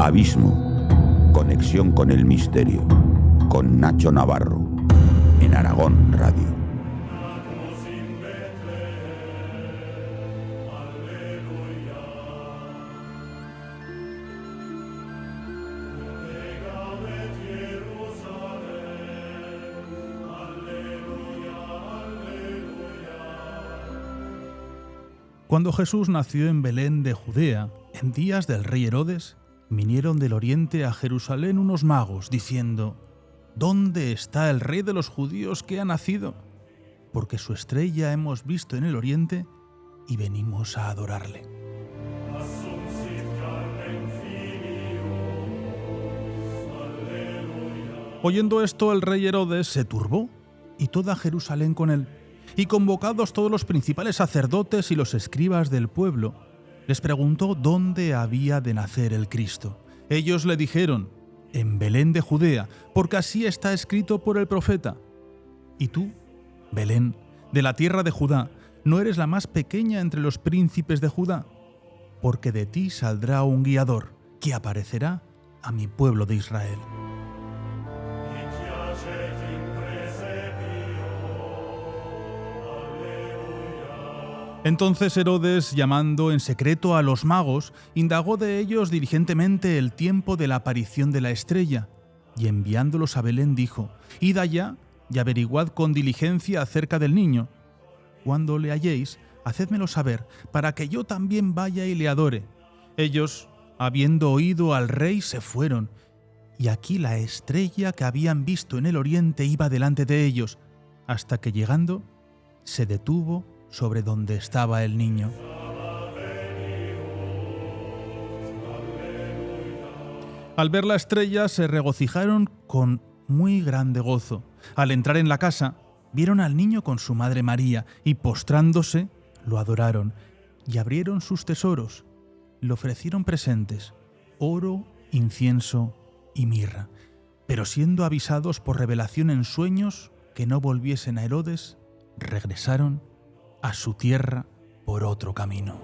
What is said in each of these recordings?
Abismo, conexión con el misterio, con Nacho Navarro, en Aragón Radio. Cuando Jesús nació en Belén de Judea, en días del rey Herodes, vinieron del oriente a Jerusalén unos magos, diciendo: ¿Dónde está el rey de los judíos que ha nacido? Porque su estrella hemos visto en el oriente y venimos a adorarle. Oyendo esto, el rey Herodes se turbó, y toda Jerusalén con él. Y convocados todos los principales sacerdotes y los escribas del pueblo, les preguntó dónde había de nacer el Cristo. Ellos le dijeron: en Belén de Judea, porque así está escrito por el profeta. Y tú, Belén, de la tierra de Judá, no eres la más pequeña entre los príncipes de Judá, porque de ti saldrá un guiador que aparecerá a mi pueblo de Israel. Entonces Herodes, llamando en secreto a los magos, indagó de ellos diligentemente el tiempo de la aparición de la estrella, y enviándolos a Belén dijo: Id allá y averiguad con diligencia acerca del niño. Cuando le halléis, hacédmelo saber, para que yo también vaya y le adore. Ellos, habiendo oído al rey, se fueron, y aquí la estrella que habían visto en el oriente iba delante de ellos, hasta que llegando, se detuvo sobre donde estaba el niño. Al ver la estrella se regocijaron con muy grande gozo. Al entrar en la casa, vieron al niño con su madre María y postrándose, lo adoraron y abrieron sus tesoros. Le ofrecieron presentes: oro, incienso y mirra. Pero siendo avisados por revelación en sueños que no volviesen a Herodes, regresaron a su tierra por otro camino.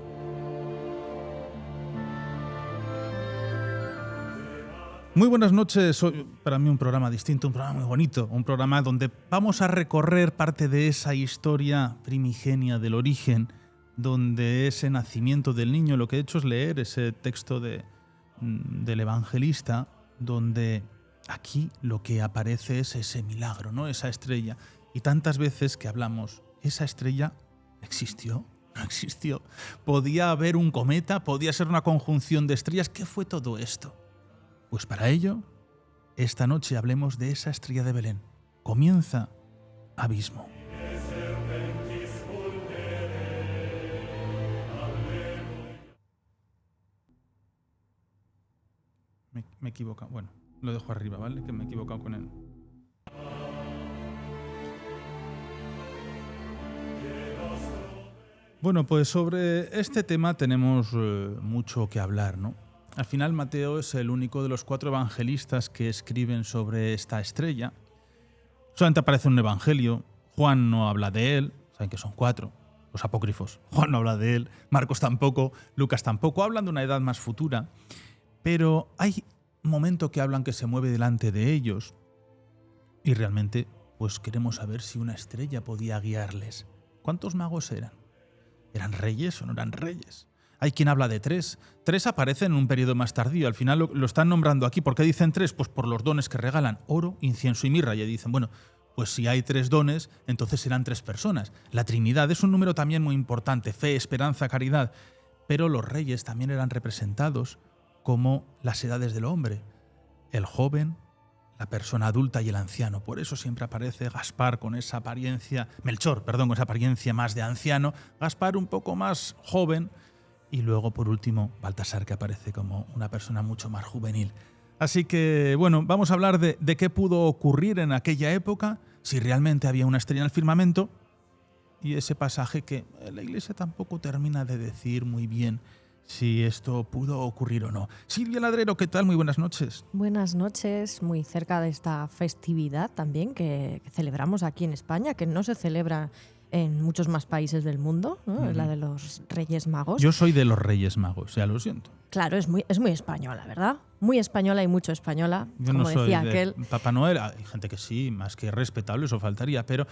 Muy buenas noches. Hoy para mí un programa distinto, un programa muy bonito, un programa donde vamos a recorrer parte de esa historia primigenia del origen, donde ese nacimiento del niño, lo que he hecho es leer ese texto del evangelista, donde aquí lo que aparece es ese milagro, ¿no? Esa estrella. Y tantas veces que hablamos, esa estrella ¿existió? ¿No existió? ¿Podía haber un cometa? ¿Podía ser una conjunción de estrellas? ¿Qué fue todo esto? Pues para ello, esta noche hablemos de esa estrella de Belén. Comienza Abismo. Me he equivocado. Bueno, lo dejo arriba, ¿vale? Que me he equivocado con él. Bueno, pues sobre este tema tenemos mucho que hablar, ¿no? Al final Mateo es el único de los 4 evangelistas que escriben sobre esta estrella. Solamente aparece un evangelio. Juan no habla de él. Saben que son 4, los apócrifos. Juan no habla de él. Marcos tampoco. Lucas tampoco. Hablan de una edad más futura. Pero hay un momento que hablan que se mueve delante de ellos. Y realmente, pues queremos saber si una estrella podía guiarles. ¿Cuántos magos eran? ¿Eran reyes o no eran reyes? Hay quien habla de 3. 3 aparecen en un periodo más tardío. Al final lo están nombrando aquí. ¿Por qué dicen 3? Pues por los dones que regalan: oro, incienso y mirra. Y dicen, bueno, pues si hay 3 dones, entonces serán 3 personas. La Trinidad es un número también muy importante. Fe, esperanza, caridad. Pero los reyes también eran representados como las edades del hombre. El joven, la persona adulta y el anciano. Por eso siempre aparece Gaspar con esa apariencia, Melchor, perdón, con esa apariencia más de anciano, Gaspar un poco más joven, y luego por último Baltasar, que aparece como una persona mucho más juvenil. Así que bueno, vamos a hablar de qué pudo ocurrir en aquella época, si realmente había una estrella en el firmamento, y ese pasaje que la Iglesia tampoco termina de decir muy bien si esto pudo ocurrir o no. Silvia Ladrero, ¿qué tal? Muy buenas noches. Buenas noches, muy cerca de esta festividad también que celebramos aquí en España, que no se celebra en muchos más países del mundo, ¿no? La de los Reyes Magos. Yo soy de los Reyes Magos, ya lo siento. Claro, es muy española, ¿verdad? Muy española y mucho española, Yo como no soy decía de aquel. Papá Noel. Hay gente que sí, más que respetable, eso faltaría, pero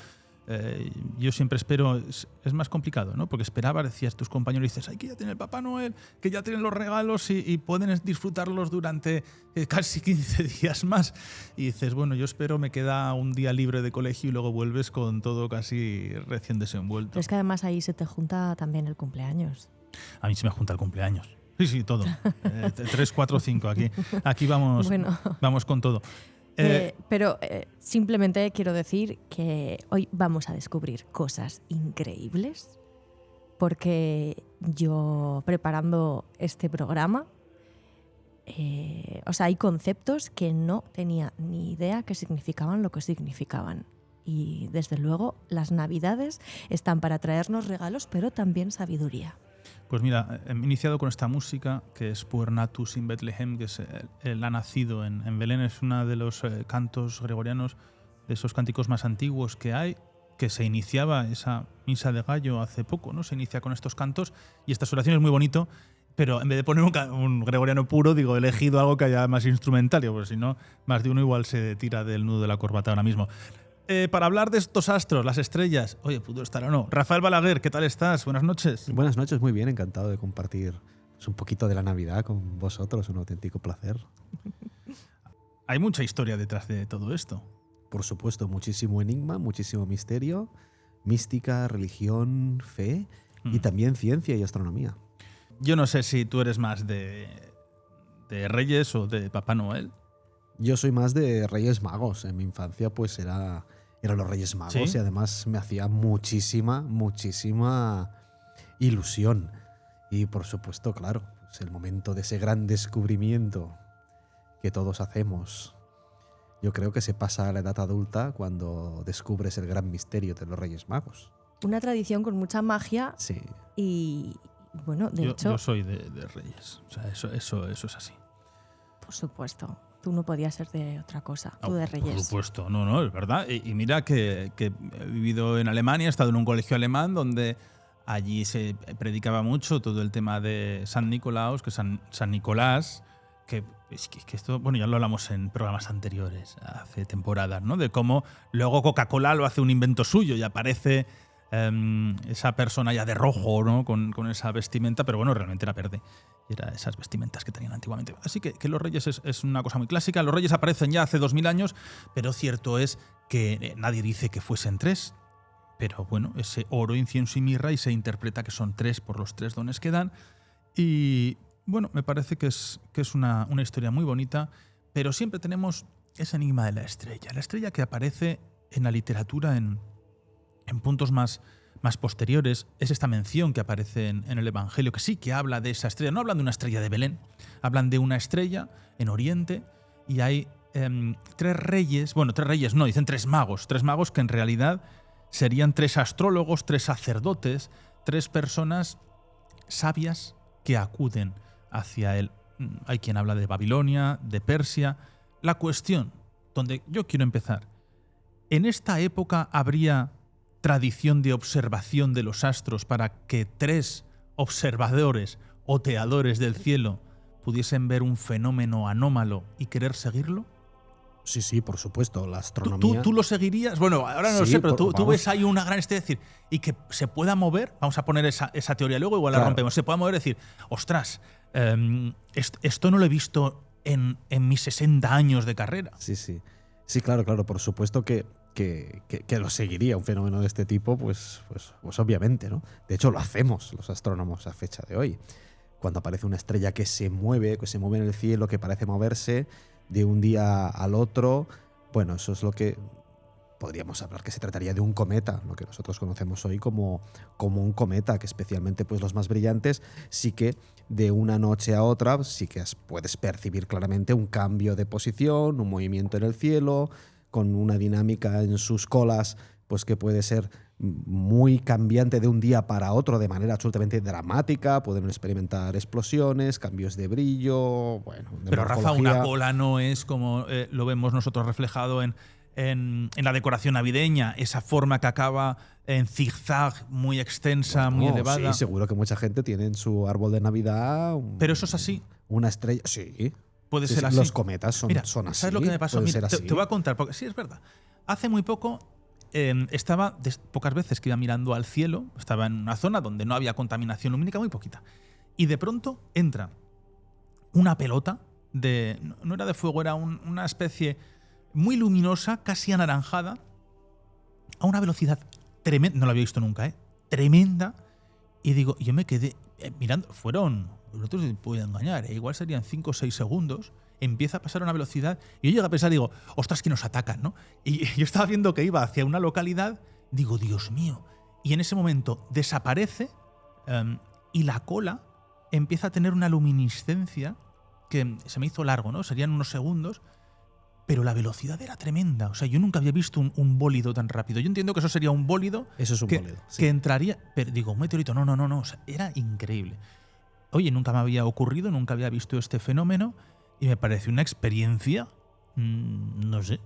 yo siempre espero, es más complicado, ¿no? Porque esperaba, decías tus compañeros, dices, ay, que ya tiene el Papá Noel, que ya tienen los regalos y pueden disfrutarlos durante casi 15 días más. Y dices, bueno, yo espero, me queda un día libre de colegio y luego vuelves con todo casi recién desenvuelto. Pero es que además ahí se te junta también el cumpleaños. A mí se me junta el cumpleaños. Sí, todo. 3, 4, 5. Aquí vamos, Bueno. vamos con todo. Pero simplemente quiero decir que hoy vamos a descubrir cosas increíbles, porque yo preparando este programa, hay conceptos que no tenía ni idea que significaban lo que significaban. Y desde luego las Navidades están para traernos regalos, pero también sabiduría. Pues mira, he iniciado con esta música que es Puer Natus in Bethlehem, que él ha nacido en Belén. Es uno de los cantos gregorianos, de esos cánticos más antiguos que hay, que se iniciaba esa misa de gallo hace poco, ¿no? Se inicia con estos cantos y estas oraciones, muy bonito, pero en vez de poner un gregoriano puro, digo, he elegido algo que haya más instrumental, porque si no, más de uno igual se tira del nudo de la corbata ahora mismo. Para hablar de estos astros, las estrellas, oye, pudo estar o no. Rafael Balaguer, ¿qué tal estás? Buenas noches. Buenas noches, muy bien, encantado de compartir un poquito de la Navidad con vosotros, un auténtico placer. Hay mucha historia detrás de todo esto. Por supuesto, muchísimo enigma, muchísimo misterio, mística, religión, fe y también ciencia y astronomía. Yo no sé si tú eres más de Reyes o de Papá Noel. Yo soy más de Reyes Magos. En mi infancia pues eran los Reyes Magos, ¿sí? Y además me hacía muchísima ilusión. Y por supuesto, claro, pues el momento de ese gran descubrimiento que todos hacemos, yo creo que se pasa a la edad adulta cuando descubres el gran misterio de los Reyes Magos. Una tradición con mucha magia. Sí. Y bueno, de hecho... Yo soy de Reyes, o sea, eso es así. Por supuesto. Tú no podías ser de otra cosa, tú de Reyes. Por supuesto, no, es verdad. Y mira que he vivido en Alemania, he estado en un colegio alemán donde allí se predicaba mucho todo el tema de San Nicolaus, que San Nicolás, que esto, bueno, ya lo hablamos en programas anteriores, hace temporadas, ¿no? De cómo luego Coca-Cola lo hace un invento suyo y aparece esa persona ya de rojo, ¿no? Con esa vestimenta, pero bueno, realmente era verde. Y era esas vestimentas que tenían antiguamente. Así que los Reyes es una cosa muy clásica. Los Reyes aparecen ya hace 2000 años, pero cierto es que nadie dice que fuesen 3. Pero bueno, ese oro, incienso y mirra, y se interpreta que son 3 por los 3 dones que dan. Y bueno, me parece que es una historia muy bonita, pero siempre tenemos ese enigma de la estrella. La estrella que aparece en la literatura en puntos más posteriores, es esta mención que aparece en el Evangelio, que sí que habla de esa estrella. No hablan de una estrella de Belén, hablan de una estrella en Oriente, y hay 3 reyes, bueno, 3 reyes no, dicen 3 magos que en realidad serían 3 astrólogos, 3 sacerdotes, 3 personas sabias que acuden hacia él. Hay quien habla de Babilonia, de Persia. La cuestión, donde yo quiero empezar, ¿en esta época habría tradición de observación de los astros para que 3 observadores o teadores del cielo pudiesen ver un fenómeno anómalo y querer seguirlo? Sí, por supuesto, la astronomía... ¿Tú lo seguirías? Bueno, ahora no lo sé, pero tú ves ahí una gran estrella, decir, y que se pueda mover, vamos a poner esa teoría, luego igual la rompemos, se pueda mover, decir, ostras, esto no lo he visto en mis 60 años de carrera. Sí, claro, por supuesto que lo seguiría un fenómeno de este tipo, pues obviamente, ¿no? De hecho, lo hacemos los astrónomos a fecha de hoy. Cuando aparece una estrella que se mueve en el cielo, que parece moverse de un día al otro, bueno, eso es lo que podríamos hablar que se trataría de un cometa, lo que nosotros conocemos hoy como un cometa, que especialmente pues los más brillantes sí que de una noche a otra sí que puedes percibir claramente un cambio de posición, un movimiento en el cielo, con una dinámica en sus colas pues que puede ser muy cambiante de un día para otro de manera absolutamente dramática. Pueden experimentar explosiones, cambios de brillo, bueno, de Pero morfología. Rafa, una cola no es como lo vemos nosotros reflejado en en la decoración navideña, esa forma que acaba en zigzag muy extensa, muy elevada. Sí, seguro que mucha gente tiene en su árbol de Navidad Pero eso es así. una estrella. Sí. Puede Sí, ser sí, así. los cometas son, Mira, son así. ¿sabes lo que me pasó? Puede Mira, ser así. te voy a contar, porque sí, es verdad. Hace muy poco estaba, pocas veces que iba mirando al cielo, estaba en una zona donde no había contaminación lumínica, muy poquita. Y de pronto entra una pelota no era de fuego, era una especie muy luminosa, casi anaranjada, a una velocidad tremenda, no la había visto nunca, tremenda. Y digo, yo me quedé mirando, no te puedo engañar, igual serían 5 o 6 segundos, empieza a pasar a una velocidad, y yo llego a pensar, digo, ostras, que nos atacan, ¿no? Y yo estaba viendo que iba hacia una localidad, digo, Dios mío, y en ese momento desaparece y la cola empieza a tener una luminiscencia que se me hizo largo, ¿no? Serían unos segundos, pero la velocidad era tremenda. O sea, yo nunca había visto un bólido tan rápido. Yo entiendo que eso sería un bólido. Eso es un bólido. Sí. Que entraría. Pero digo, un meteorito. No. O sea, era increíble. Oye, nunca me había ocurrido, nunca había visto este fenómeno y me pareció una experiencia. No sé,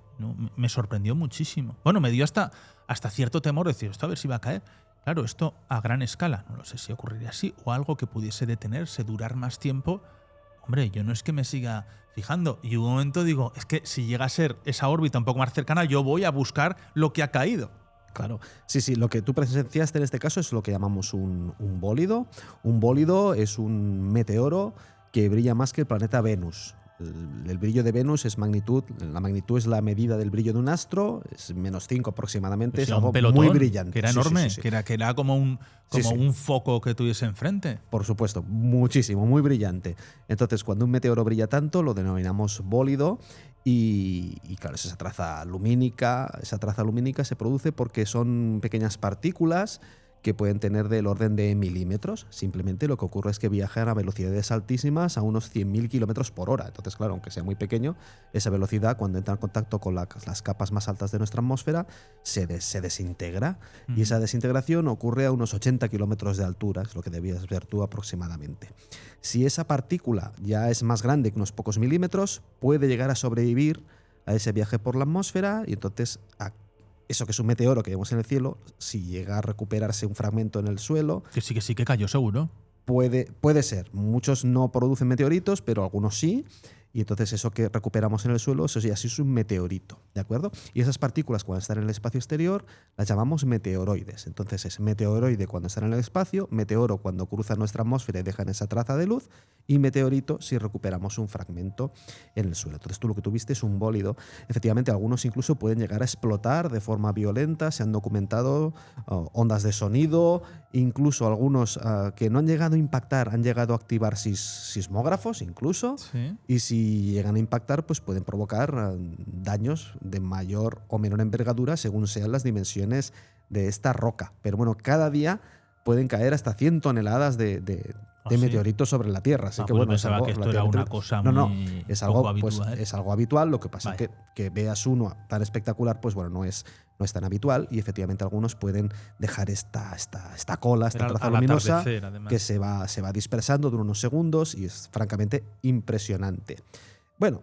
me sorprendió muchísimo. Bueno, me dio hasta cierto temor de decir, esto a ver si va a caer. Claro, esto a gran escala. No lo sé si ocurriría así o algo que pudiese detenerse, durar más tiempo. Hombre, yo no es que me siga fijando. Y un momento digo, es que si llega a ser esa órbita un poco más cercana, yo voy a buscar lo que ha caído. Claro. Sí, lo que tú presenciaste en este caso es lo que llamamos un bólido. Un bólido es un meteoro que brilla más que el planeta Venus. El brillo de Venus es magnitud, la magnitud es la medida del brillo de un astro, es -5 aproximadamente, Pues es algo pelotón, muy brillante. Que era enorme, Sí. que era como un foco que tuviese enfrente. Por supuesto, muchísimo, muy brillante. Entonces, cuando un meteoro brilla tanto, lo denominamos bólido y claro, esa traza lumínica se produce porque son pequeñas partículas que pueden tener del orden de milímetros. Simplemente lo que ocurre es que viajan a velocidades altísimas, a unos 100.000 kilómetros por hora. Entonces, claro, aunque sea muy pequeño, esa velocidad, cuando entra en contacto con las capas más altas de nuestra atmósfera, se desintegra. Y esa desintegración ocurre a unos 80 kilómetros de altura, es lo que debías ver tú aproximadamente. Si esa partícula ya es más grande que unos pocos milímetros, puede llegar a sobrevivir a ese viaje por la atmósfera y entonces eso que es un meteoro que vemos en el cielo, si llega a recuperarse un fragmento en el suelo… Que sí que cayó seguro. Puede ser. Muchos no producen meteoritos, pero algunos sí. Y entonces eso que recuperamos en el suelo, eso sí es un meteorito, ¿de acuerdo? Y esas partículas cuando están en el espacio exterior las llamamos meteoroides. Entonces es meteoroide cuando están en el espacio, meteoro cuando cruzan nuestra atmósfera y dejan esa traza de luz, y meteorito si recuperamos un fragmento en el suelo. Entonces tú lo que tuviste es un bólido. Efectivamente, algunos incluso pueden llegar a explotar de forma violenta, se han documentado ondas de sonido, incluso algunos que no han llegado a impactar, han llegado a activar sismógrafos incluso, Sí. y si llegan a impactar, pues pueden provocar daños de mayor o menor envergadura según sean las dimensiones de esta roca. Pero bueno, cada día pueden caer hasta 100 toneladas de meteoritos sobre la Tierra. Así que pues bueno, es pensaba algo que esto era una cosa muy es algo, poco pues, habitual. es algo habitual. Lo que pasa Vaya. es que veas uno tan espectacular, pues bueno, no es tan habitual, y efectivamente algunos pueden dejar esta cola, esta Era traza al luminosa atardecer, además. que se va dispersando durante unos segundos y es francamente impresionante. Bueno,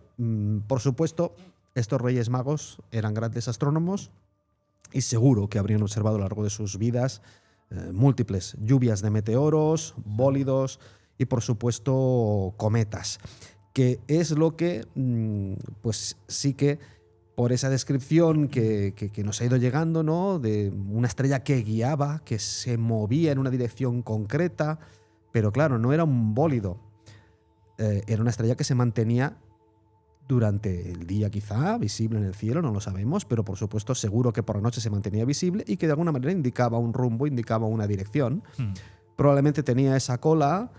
por supuesto, estos Reyes Magos eran grandes astrónomos y seguro que habrían observado a lo largo de sus vidas múltiples lluvias de meteoros, bólidos y, por supuesto, cometas, que es lo que, pues sí que, por esa descripción que nos ha ido llegando, ¿no?, de una estrella que guiaba, que se movía en una dirección concreta, pero claro, no era un bólido, era una estrella que se mantenía durante el día quizá, visible en el cielo, no lo sabemos, pero por supuesto seguro que por la noche se mantenía visible y que de alguna manera indicaba un rumbo, indicaba una dirección. Probablemente tenía esa cola,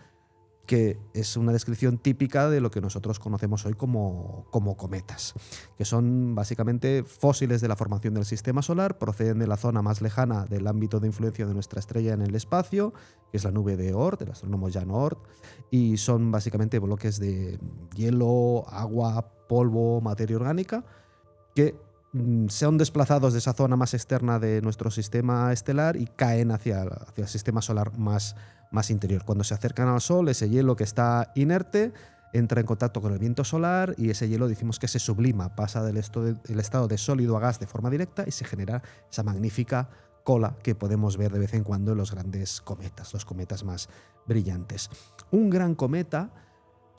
que es una descripción típica de lo que nosotros conocemos hoy como cometas, que son básicamente fósiles de la formación del sistema solar, proceden de la zona más lejana del ámbito de influencia de nuestra estrella en el espacio, que es la nube de Oort, del astrónomo Jan Oort, y son básicamente bloques de hielo, agua, polvo, materia orgánica, que son desplazados de esa zona más externa de nuestro sistema estelar y caen hacia el sistema solar más interior. Cuando se acercan al Sol, ese hielo que está inerte entra en contacto con el viento solar y ese hielo decimos que se sublima, pasa del estado de sólido a gas de forma directa y se genera esa magnífica cola que podemos ver de vez en cuando en los grandes cometas, los cometas más brillantes. Un gran cometa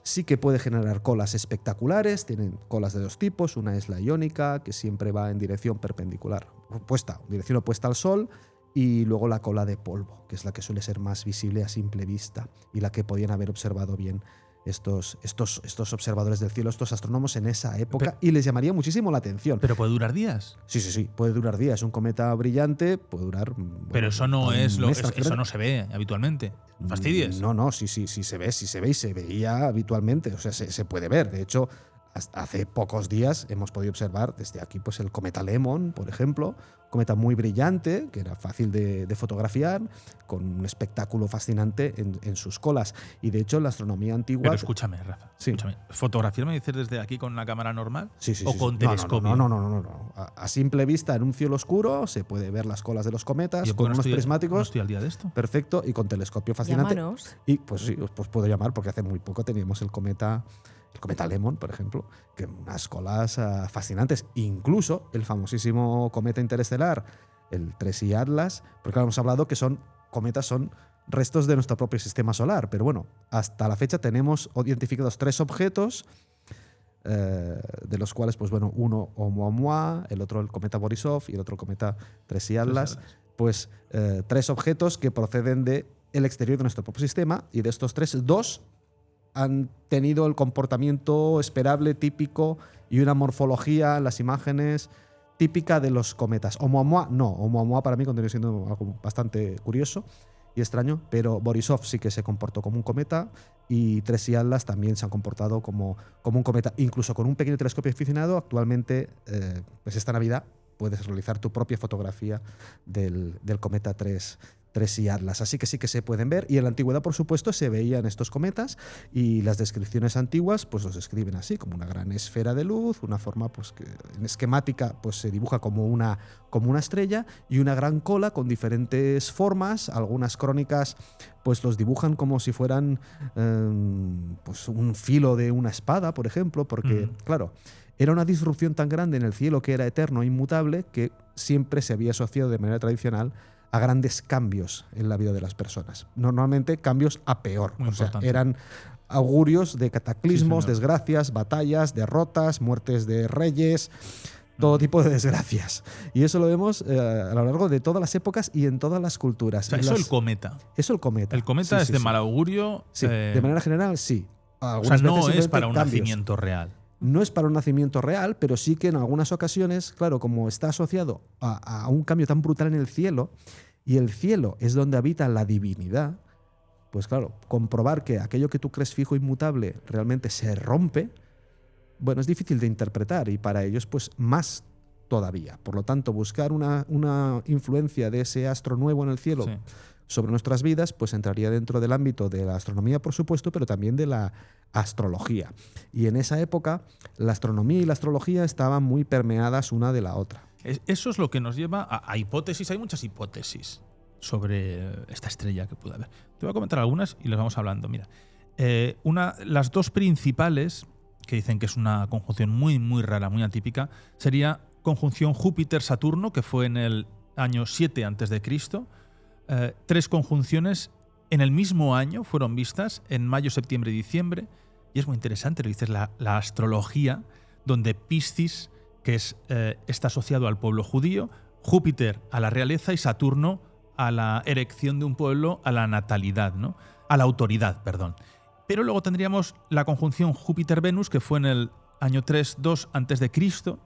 sí que puede generar colas espectaculares, tienen colas de dos tipos, una es la iónica, que siempre va en dirección perpendicular, dirección opuesta al Sol, y luego la cola de polvo, que es la que suele ser más visible a simple vista y la que podían haber observado bien estos observadores del cielo, estos astrónomos en esa época, y les llamaría muchísimo la atención. ¿Pero puede durar días? Sí, puede durar días. Un cometa brillante puede durar... Pero eso no eso no se ve habitualmente. ¿No fastidies? No, sí se ve y se veía habitualmente. O sea, se puede ver. De hecho, hace pocos días hemos podido observar desde aquí pues el cometa Lemon, por ejemplo, cometa muy brillante, que era fácil de fotografiar, con un espectáculo fascinante en sus colas. Y de hecho, en la astronomía antigua... Pero escúchame, Rafa. Sí. ¿Fotografiar me dices desde aquí con una cámara normal? Sí. ¿O con telescopio? No. A simple vista, en un cielo oscuro, se puede ver las colas de los cometas con unos prismáticos. ¿No estoy al día de esto? Perfecto, y con telescopio fascinante. Llámanos. Y pues sí, os puedo llamar porque hace muy poco teníamos el cometa Lemon, por ejemplo, que unas colas fascinantes. Incluso el famosísimo cometa interestelar, el 3I Atlas, porque claro, hemos hablado que son restos de nuestro propio sistema solar, pero bueno, hasta la fecha tenemos identificados 3 objetos, de los cuales, pues bueno, uno Oumuamua, el otro el cometa Borisov y el otro el cometa 3I Atlas, pues 3 objetos que proceden del exterior de nuestro propio sistema, y de estos 3, 2 han tenido el comportamiento esperable, típico, y una morfología en las imágenes típica de los cometas. Oumuamua no, Oumuamua para mí continúa siendo algo bastante curioso y extraño, pero Borisov sí que se comportó como un cometa, y 3I Atlas también se han comportado como un cometa. Incluso con un pequeño telescopio aficionado, actualmente, pues esta Navidad, puedes realizar tu propia fotografía del cometa 3I Atlas. Así que sí que se pueden ver, y en la antigüedad, por supuesto, se veían estos cometas, y las descripciones antiguas pues los describen así, como una gran esfera de luz, una forma pues que en esquemática pues se dibuja como una estrella, y una gran cola con diferentes formas. Algunas crónicas pues los dibujan como si fueran pues un filo de una espada, por ejemplo, porque claro, era una disrupción tan grande en el cielo, que era eterno e inmutable, que siempre se había asociado de manera tradicional a grandes cambios en la vida de las personas. Normalmente cambios a peor. Muy importante. Eran augurios de cataclismos, Sí, desgracias, batallas, derrotas, muertes de reyes, todo tipo de desgracias. Y eso lo vemos a lo largo de todas las épocas y en todas las culturas. O sea, el cometa. Eso el cometa. El cometa es de mal augurio. Sí, de manera general, sí. O sea, no es para un cambios. nacimiento real. No es para un nacimiento real, pero sí que en algunas ocasiones, claro, como está asociado a un cambio tan brutal en el cielo, y el cielo es donde habita la divinidad, pues claro, comprobar que aquello que tú crees fijo e inmutable realmente se rompe, bueno, es difícil de interpretar, y para ellos pues más todavía. Por lo tanto, buscar una influencia de ese astro nuevo en el cielo sobre nuestras vidas, pues entraría dentro del ámbito de la astronomía, por supuesto, pero también de la astrología. Y en esa época, la astronomía y la astrología estaban muy permeadas una de la otra. Eso es lo que nos lleva a hipótesis. Hay muchas hipótesis sobre esta estrella que puede haber. Te voy a comentar algunas y las vamos hablando. Mira, las dos principales, que dicen que es una conjunción muy, muy rara, muy atípica, sería conjunción Júpiter-Saturno, que fue en el año 7 a.C., 3 conjunciones en el mismo año fueron vistas, en mayo, septiembre y diciembre. Y es muy interesante, lo dices, la astrología, donde Piscis, que está asociado al pueblo judío, Júpiter a la realeza y Saturno a la erección de un pueblo, a la natalidad, ¿no? A la autoridad, perdón. Pero luego tendríamos la conjunción Júpiter-Venus, que fue en el año 3-2 a.C.,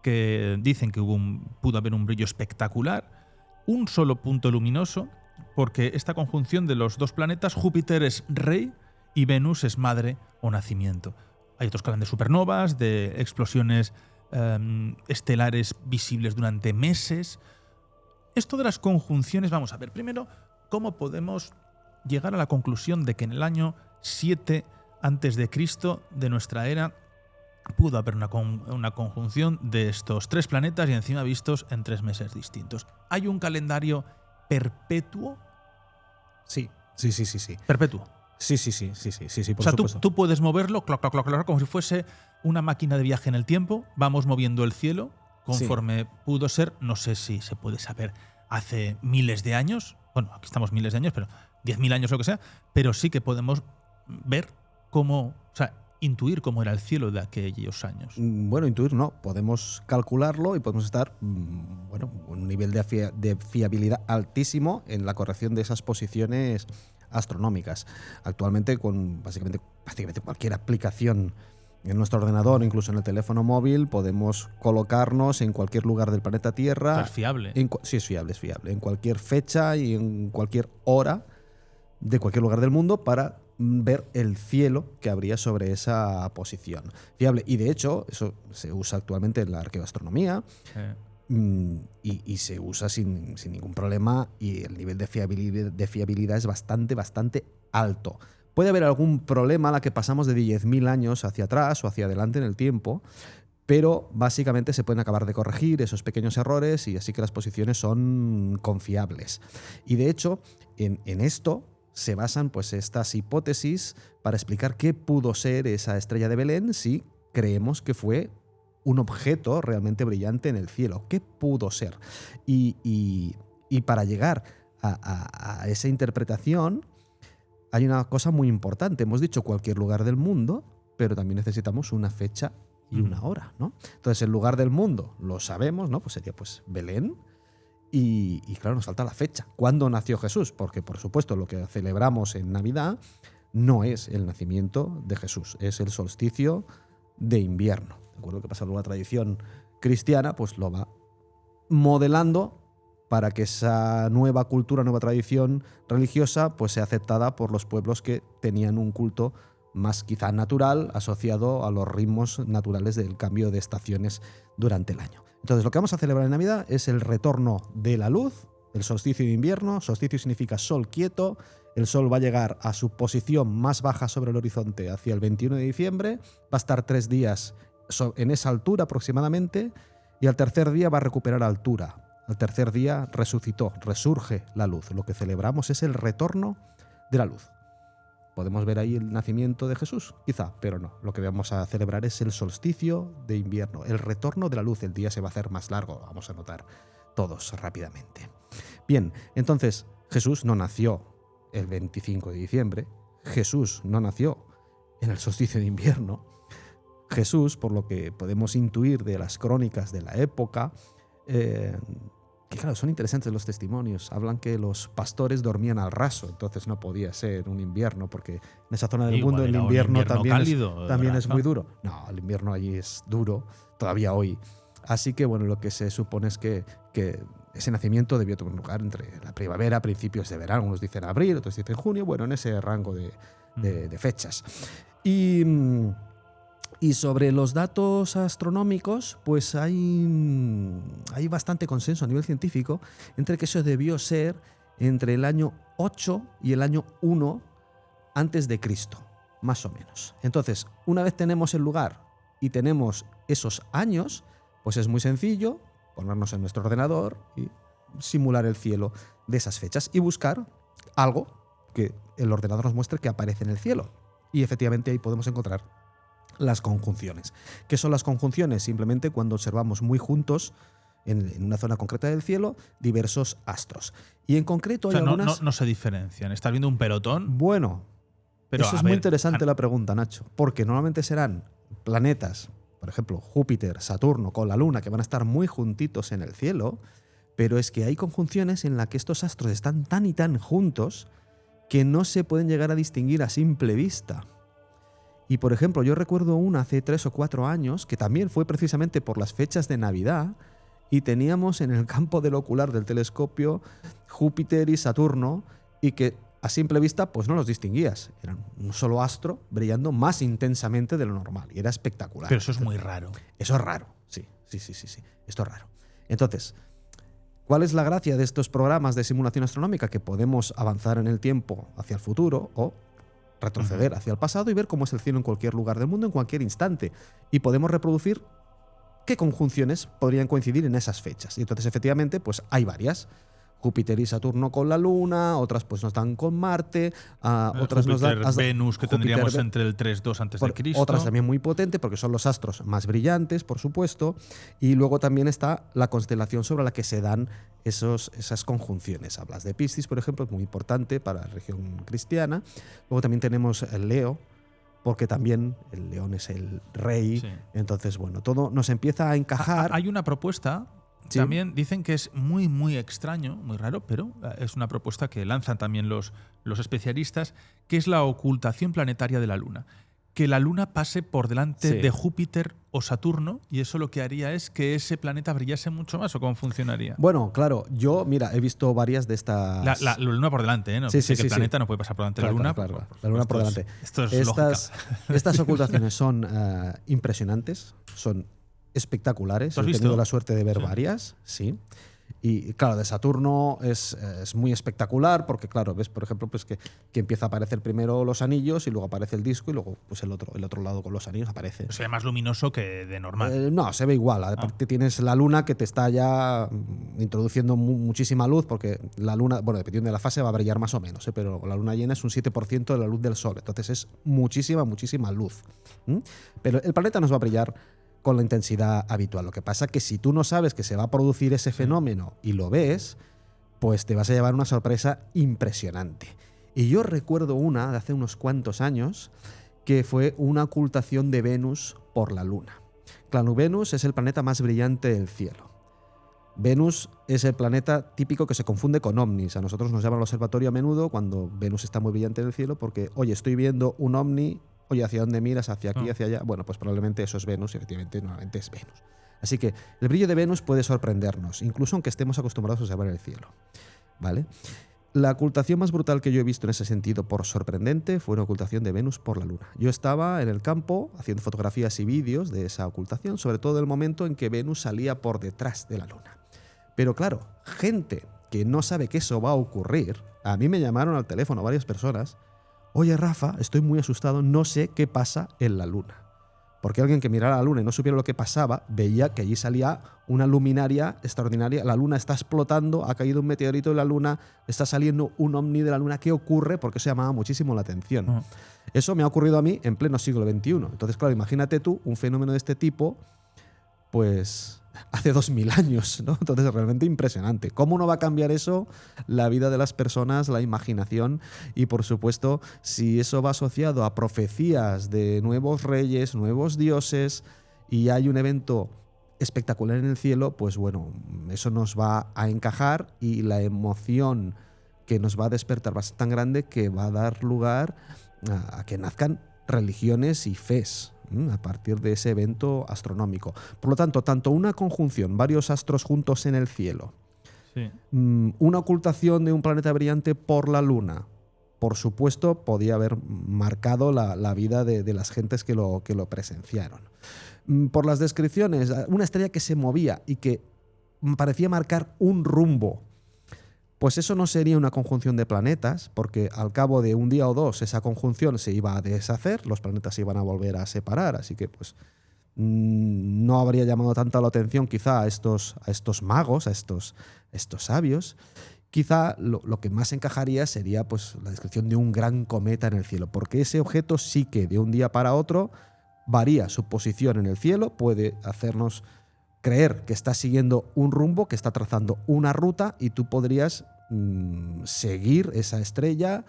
que dicen que pudo haber un brillo espectacular, un solo punto luminoso, porque esta conjunción de los dos planetas, Júpiter es rey y Venus es madre o nacimiento. Hay otros que hablan de supernovas, de explosiones estelares visibles durante meses. Esto de las conjunciones, vamos a ver primero cómo podemos llegar a la conclusión de que en el año 7 a.C. de nuestra era pudo haber una conjunción de estos 3 planetas, y encima vistos en 3 meses distintos. ¿Hay un calendario perpetuo? Sí. Perpetuo. Sí, O por sea, supuesto. tú puedes moverlo clac, clac, clac, clac, como si fuese una máquina de viaje en el tiempo. Vamos moviendo el cielo conforme pudo ser. No sé si se puede saber hace miles de años. Bueno, aquí estamos miles de años, pero 10.000 años o lo que sea. Pero sí que podemos ver cómo, o sea, intuir cómo era el cielo de aquellos años. Bueno, intuir no. Podemos calcularlo y podemos estar, bueno, un nivel de fiabilidad altísimo en la corrección de esas posiciones astronómicas. Actualmente, con prácticamente cualquier aplicación en nuestro ordenador, incluso en el teléfono móvil, podemos colocarnos en cualquier lugar del planeta Tierra. Es fiable. Sí, es fiable. En cualquier fecha y en cualquier hora de cualquier lugar del mundo para ver el cielo que habría sobre esa posición. Fiable. Y de hecho, eso se usa actualmente en la arqueoastronomía. Y se usa sin ningún problema, y el nivel de fiabilidad es bastante alto. Puede haber algún problema a la que pasamos de 10.000 años hacia atrás o hacia adelante en el tiempo, pero básicamente se pueden acabar de corregir esos pequeños errores y así que las posiciones son confiables. Y de hecho, en esto se basan pues estas hipótesis para explicar qué pudo ser esa estrella de Belén si creemos que fue un objeto realmente brillante en el cielo. ¿Qué pudo ser? Y para llegar a esa interpretación hay una cosa muy importante. Hemos dicho cualquier lugar del mundo, pero también necesitamos una fecha y una hora, ¿no? Entonces el lugar del mundo lo sabemos, ¿no? Pues sería pues Belén. Y claro, nos falta la fecha. ¿Cuándo nació Jesús? Porque por supuesto lo que celebramos en Navidad no es el nacimiento de Jesús, es el solsticio de invierno. De acuerdo, que pasa luego la tradición cristiana, pues lo va modelando para que esa nueva cultura, nueva tradición religiosa, pues sea aceptada por los pueblos que tenían un culto más quizá natural, asociado a los ritmos naturales del cambio de estaciones durante el año. Entonces, lo que vamos a celebrar en Navidad es el retorno de la luz, el solsticio de invierno. Solsticio significa sol quieto. El sol va a llegar a su posición más baja sobre el horizonte hacia el 21 de diciembre. Va a estar 3 días en esa altura aproximadamente, y al tercer día va a recuperar altura. Al tercer día resurge la luz. Lo que celebramos es el retorno de la luz. Podemos ver ahí el nacimiento de Jesús, quizá, pero no. Lo que vamos a celebrar es el solsticio de invierno, el retorno de la luz. El día se va a hacer más largo, vamos a notar todos rápidamente. Bien, entonces Jesús no nació el 25 de diciembre. Jesús no nació en el solsticio de invierno. Jesús, por lo que podemos intuir de las crónicas de la época, que claro, son interesantes los testimonios. Hablan que los pastores dormían al raso, entonces no podía ser un invierno, porque en esa zona del mundo el invierno también es muy duro. No, el invierno allí es duro, todavía hoy. Así que bueno, lo que se supone es que ese nacimiento debió tener lugar entre la primavera, principios de verano. Unos dicen abril, otros dicen junio, bueno, en ese rango de fechas. Y sobre los datos astronómicos, pues hay bastante consenso a nivel científico entre que eso debió ser entre el año 8 y el año 1 antes de Cristo, más o menos. Entonces, una vez tenemos el lugar y tenemos esos años, pues es muy sencillo ponernos en nuestro ordenador y simular el cielo de esas fechas y buscar algo que el ordenador nos muestre que aparece en el cielo. Y efectivamente ahí podemos encontrar las conjunciones. ¿Qué son las conjunciones? Simplemente cuando observamos muy juntos en una zona concreta del cielo diversos astros. Y en concreto hay algunas... No se diferencian. ¿Estás viendo un pelotón? Bueno, pero eso es muy interesante la pregunta, Nacho, porque normalmente serán planetas, por ejemplo, Júpiter, Saturno con la Luna, que van a estar muy juntitos en el cielo, pero es que hay conjunciones en las que estos astros están tan y tan juntos que no se pueden llegar a distinguir a simple vista. Y por ejemplo, yo recuerdo una hace 3 o 4 años que también fue precisamente por las fechas de Navidad, y teníamos en el campo del ocular del telescopio Júpiter y Saturno, y que a simple vista pues no los distinguías. Eran un solo astro brillando más intensamente de lo normal, y era espectacular. Pero eso es muy raro. Eso es raro, sí. Esto es raro. Entonces, ¿cuál es la gracia de estos programas de simulación astronómica? Que podemos avanzar en el tiempo hacia el futuro o retroceder hacia el pasado y ver cómo es el cielo en cualquier lugar del mundo, en cualquier instante. Y podemos reproducir qué conjunciones podrían coincidir en esas fechas. Y entonces, efectivamente, pues hay varias. Júpiter y Saturno con la Luna, otras pues nos dan con Marte, otras nos dan Venus, que tendríamos entre el 3-2 antes de Cristo. Otras también muy potente porque son los astros más brillantes, por supuesto, y luego también está la constelación sobre la que se dan esas conjunciones. Hablas de Piscis, por ejemplo, es muy importante para la región cristiana. Luego también tenemos el Leo, porque también el león es el rey. Sí. Entonces, bueno, todo nos empieza a encajar. Hay una propuesta. Sí. También dicen que es muy, muy extraño, muy raro, pero es una propuesta que lanzan también los especialistas, que es la ocultación planetaria de la Luna. Que la Luna pase por delante de Júpiter o Saturno, y eso lo que haría es que ese planeta brillase mucho más, ¿o cómo funcionaría? Bueno, claro, yo, mira, he visto varias de estas... La Luna por delante, ¿eh? No, sí, que el planeta no puede pasar por delante de la Luna. Claro, la Luna por delante. Esto es lógica. Estas ocultaciones son impresionantes, son espectaculares. He tenido la suerte de ver varias, sí. Y claro, de Saturno es muy espectacular porque, claro, ves, por ejemplo, pues que empieza a aparecer primero los anillos y luego aparece el disco y luego pues el otro lado con los anillos aparece. Se ve más luminoso que de normal. No, se ve igual. Aparte tienes la Luna que te está ya introduciendo muchísima luz porque la Luna, bueno, dependiendo de la fase va a brillar más o menos, pero la Luna llena es un 7% de la luz del Sol. Entonces es muchísima luz. Pero el planeta nos va a brillar con la intensidad habitual. Lo que pasa es que si tú no sabes que se va a producir ese fenómeno y lo ves, pues te vas a llevar una sorpresa impresionante. Y yo recuerdo una de hace unos cuantos años que fue una ocultación de Venus por la Luna. Claro, Venus es el planeta más brillante del cielo. Venus es el planeta típico que se confunde con ovnis. A nosotros nos llaman al observatorio a menudo cuando Venus está muy brillante en el cielo porque, oye, estoy viendo un ovni. Oye, ¿hacia dónde miras? ¿Hacia aquí? ¿Hacia allá? Bueno, pues probablemente eso es Venus y efectivamente normalmente es Venus. Así que el brillo de Venus puede sorprendernos, incluso aunque estemos acostumbrados a observar el cielo. ¿Vale? La ocultación más brutal que yo he visto en ese sentido por sorprendente fue una ocultación de Venus por la Luna. Yo estaba en el campo haciendo fotografías y vídeos de esa ocultación, sobre todo el momento en que Venus salía por detrás de la Luna. Pero claro, gente que no sabe que eso va a ocurrir, a mí me llamaron al teléfono varias personas. Oye, Rafa, estoy muy asustado, no sé qué pasa en la Luna. Porque alguien que mirara la Luna y no supiera lo que pasaba, veía que allí salía una luminaria extraordinaria. La Luna está explotando, ha caído un meteorito en la Luna, está saliendo un ovni de la Luna. ¿Qué ocurre? Porque eso llamaba muchísimo la atención. Eso me ha ocurrido a mí en pleno siglo XXI. Entonces, claro, imagínate tú un fenómeno de este tipo, pues hace 2000 años, ¿no? Entonces, realmente impresionante. ¿Cómo no va a cambiar eso la vida de las personas, la imaginación? Y, por supuesto, si eso va asociado a profecías de nuevos reyes, nuevos dioses, y hay un evento espectacular en el cielo, pues bueno, eso nos va a encajar y la emoción que nos va a despertar va a ser tan grande que va a dar lugar a que nazcan religiones y fes a partir de ese evento astronómico. Por lo tanto, tanto una conjunción, varios astros juntos en el cielo, una ocultación de un planeta brillante por la Luna, por supuesto, podía haber marcado la vida de las gentes que lo presenciaron. Por las descripciones, una estrella que se movía y que parecía marcar un rumbo. Pues eso no sería una conjunción de planetas, porque al cabo de un día o dos esa conjunción se iba a deshacer, los planetas se iban a volver a separar, así que pues no habría llamado tanta la atención quizá a estos magos, a estos sabios. Quizá lo que más encajaría sería pues la descripción de un gran cometa en el cielo, porque ese objeto sí que de un día para otro varía su posición en el cielo, puede hacernos creer que está siguiendo un rumbo, que está trazando una ruta y tú podrías seguir esa estrella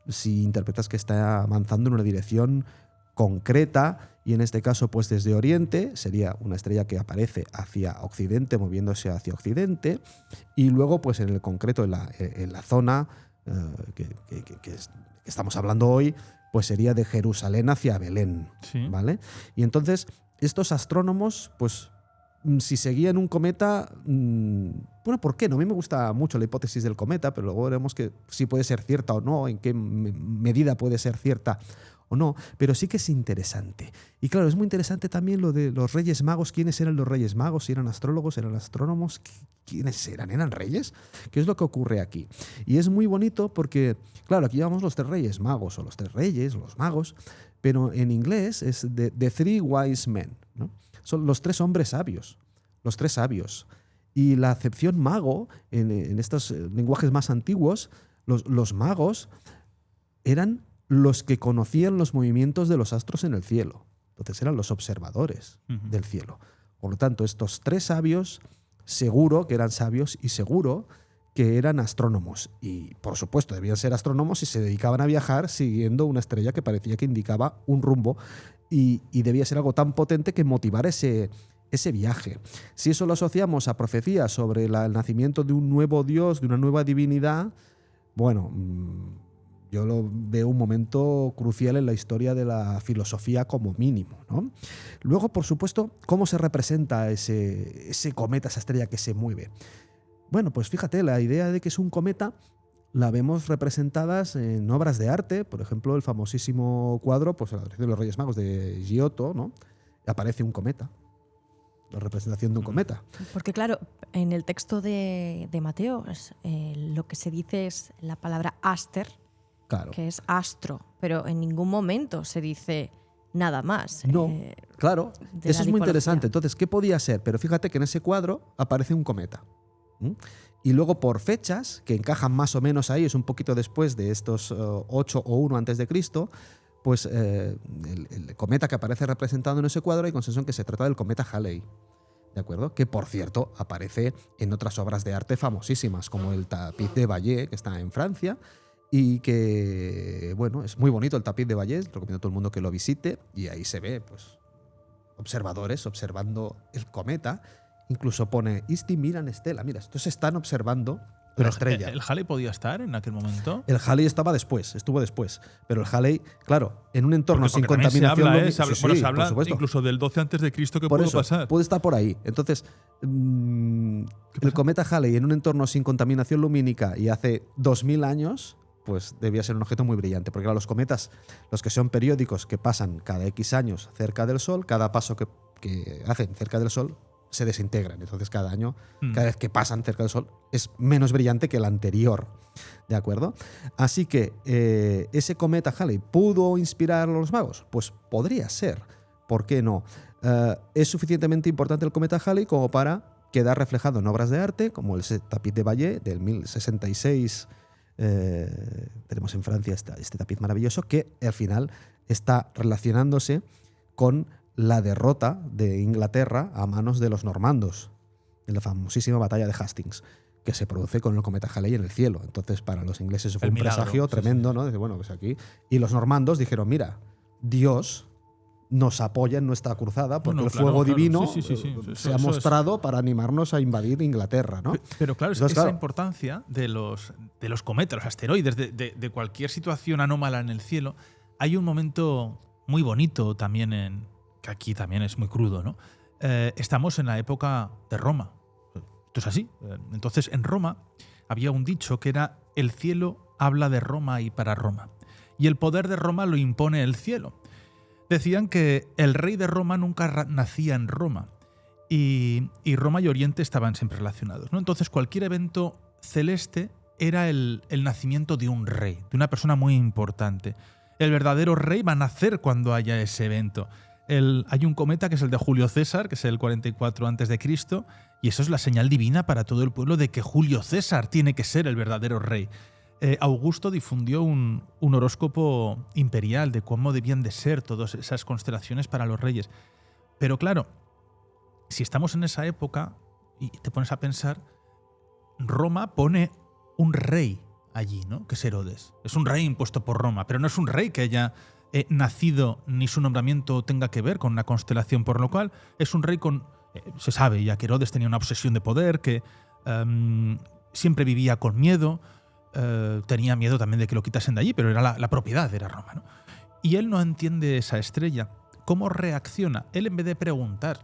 si interpretas que está avanzando en una dirección concreta y en este caso pues desde Oriente sería una estrella que aparece hacia Occidente moviéndose hacia Occidente y luego pues en el concreto en la zona que estamos hablando hoy pues sería de Jerusalén hacia Belén, sí. ¿Vale? Y entonces estos astrónomos pues si seguían un cometa, bueno, ¿por qué no? A mí me gusta mucho la hipótesis del cometa, pero luego veremos que si puede ser cierta o no, en qué medida puede ser cierta o no, pero sí que es interesante. Y claro, es muy interesante también lo de los Reyes Magos. ¿Quiénes eran los Reyes Magos? ¿Si eran astrólogos? ¿Eran astrónomos? ¿Quiénes eran? ¿Eran reyes? ¿Qué es lo que ocurre aquí? Y es muy bonito porque, claro, aquí llamamos los tres Reyes Magos, o los tres Reyes, o los Magos, pero en inglés es the three wise men, ¿no? Son los tres hombres sabios, los tres sabios. Y la acepción mago, en estos lenguajes más antiguos, los magos eran los que conocían los movimientos de los astros en el cielo. Entonces eran los observadores del cielo. Por lo tanto, estos 3 sabios, seguro que eran sabios y seguro que eran astrónomos. Y, por supuesto, debían ser astrónomos y se dedicaban a viajar siguiendo una estrella que parecía que indicaba un rumbo y debía ser algo tan potente que motivara ese viaje. Si eso lo asociamos a profecías sobre el nacimiento de un nuevo dios, de una nueva divinidad, bueno, yo lo veo un momento crucial en la historia de la filosofía como mínimo, ¿no? Luego, por supuesto, ¿cómo se representa ese cometa, esa estrella que se mueve? Bueno, pues fíjate, la idea de que es un cometa la vemos representadas en obras de arte, por ejemplo, el famosísimo cuadro, pues la adoración de los Reyes Magos de Giotto, ¿no? Aparece un cometa, la representación de un cometa. Porque claro, en el texto de Mateo lo que se dice es la palabra aster, Claro. que es astro, pero en ningún momento se dice nada más. No, claro, de eso la es muy tipología. interesante. Entonces, ¿qué podía ser? Pero fíjate que en ese cuadro aparece un cometa. Y luego por fechas, que encajan más o menos ahí, es un poquito después de estos 8 o 1 antes de Cristo, pues el cometa que aparece representado en ese cuadro hay consenso en que se trata del cometa Halley. ¿De acuerdo? Que, por cierto, aparece en otras obras de arte famosísimas, como el tapiz de Bayeux, que está en Francia, y que, bueno, es muy bonito el tapiz de Bayeux, recomiendo a todo el mundo que lo visite, y ahí se ve, pues, observadores observando el cometa, incluso pone Isti miran stella, mira, estos están observando la estrella. ¿El Halley podía estar en aquel momento? El Halley estuvo después, pero el Halley, claro, en un entorno sin también contaminación se habla, lumínica. se habla incluso del 12 antes de Cristo que Por pudo eso, pasar. puede estar por ahí. Entonces, el cometa Halley en un entorno sin contaminación lumínica y hace 2000 años, pues debía ser un objeto muy brillante. Porque claro, los cometas, los que son periódicos, que pasan cada X años cerca del Sol, cada paso que hacen cerca del Sol se desintegran. Entonces, cada año, cada vez que pasan cerca del Sol, es menos brillante que el anterior. ¿De acuerdo? Así que ese cometa Halley ¿pudo inspirar a los magos? Pues podría ser. ¿Por qué no? Es suficientemente importante el cometa Halley como para quedar reflejado en obras de arte, como el tapiz de Bayeux del 1066. Tenemos en Francia este tapiz maravilloso que al final está relacionándose con la derrota de Inglaterra a manos de los normandos en la famosísima batalla de Hastings, que se produce con el cometa Halley en el cielo. Entonces, para los ingleses eso fue un presagio tremendo, ¿no? Dice, bueno, pues aquí. Y los normandos dijeron, mira, Dios nos apoya en nuestra cruzada porque el fuego divino se ha mostrado para animarnos a invadir Inglaterra, ¿no? Pero claro, Entonces, esa importancia de los cometas, los asteroides, de cualquier situación anómala en el cielo, hay un momento muy bonito también que aquí también es muy crudo, ¿no? Estamos en la época de Roma. Esto es así. Entonces, en Roma había un dicho que era: el cielo habla de Roma y para Roma. Y el poder de Roma lo impone el cielo. Decían que el rey de Roma nunca nacía en Roma. Y Roma y Oriente estaban siempre relacionados, ¿no? Entonces, cualquier evento celeste era el nacimiento de un rey, de una persona muy importante. El verdadero rey va a nacer cuando haya ese evento. Hay un cometa que es el de Julio César, que es el 44 a.C., y eso es la señal divina para todo el pueblo de que Julio César tiene que ser el verdadero rey. Augusto difundió un horóscopo imperial de cómo debían de ser todas esas constelaciones para los reyes. Pero claro, si estamos en esa época y te pones a pensar, Roma pone un rey allí, ¿no? Que es Herodes. Es un rey impuesto por Roma, pero no es un rey que haya nacido ni su nombramiento tenga que ver con una constelación, por lo cual es un rey con... se sabe ya que Herodes tenía una obsesión de poder, que siempre vivía con miedo, tenía miedo también de que lo quitasen de allí, pero era la propiedad, era Roma, ¿no? Y él no entiende esa estrella. ¿Cómo reacciona? Él, en vez de preguntar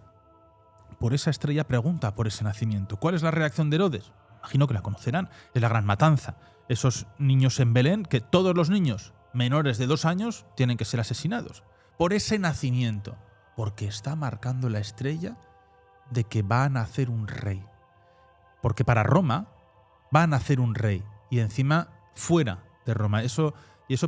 por esa estrella, pregunta por ese nacimiento. ¿Cuál es la reacción de Herodes? Imagino que la conocerán. Es la gran matanza. Esos niños en Belén, que todos los niños menores de 2 años tienen que ser asesinados por ese nacimiento, porque está marcando la estrella de que va a nacer un rey. Porque para Roma va a nacer un rey, y encima fuera de Roma. Eso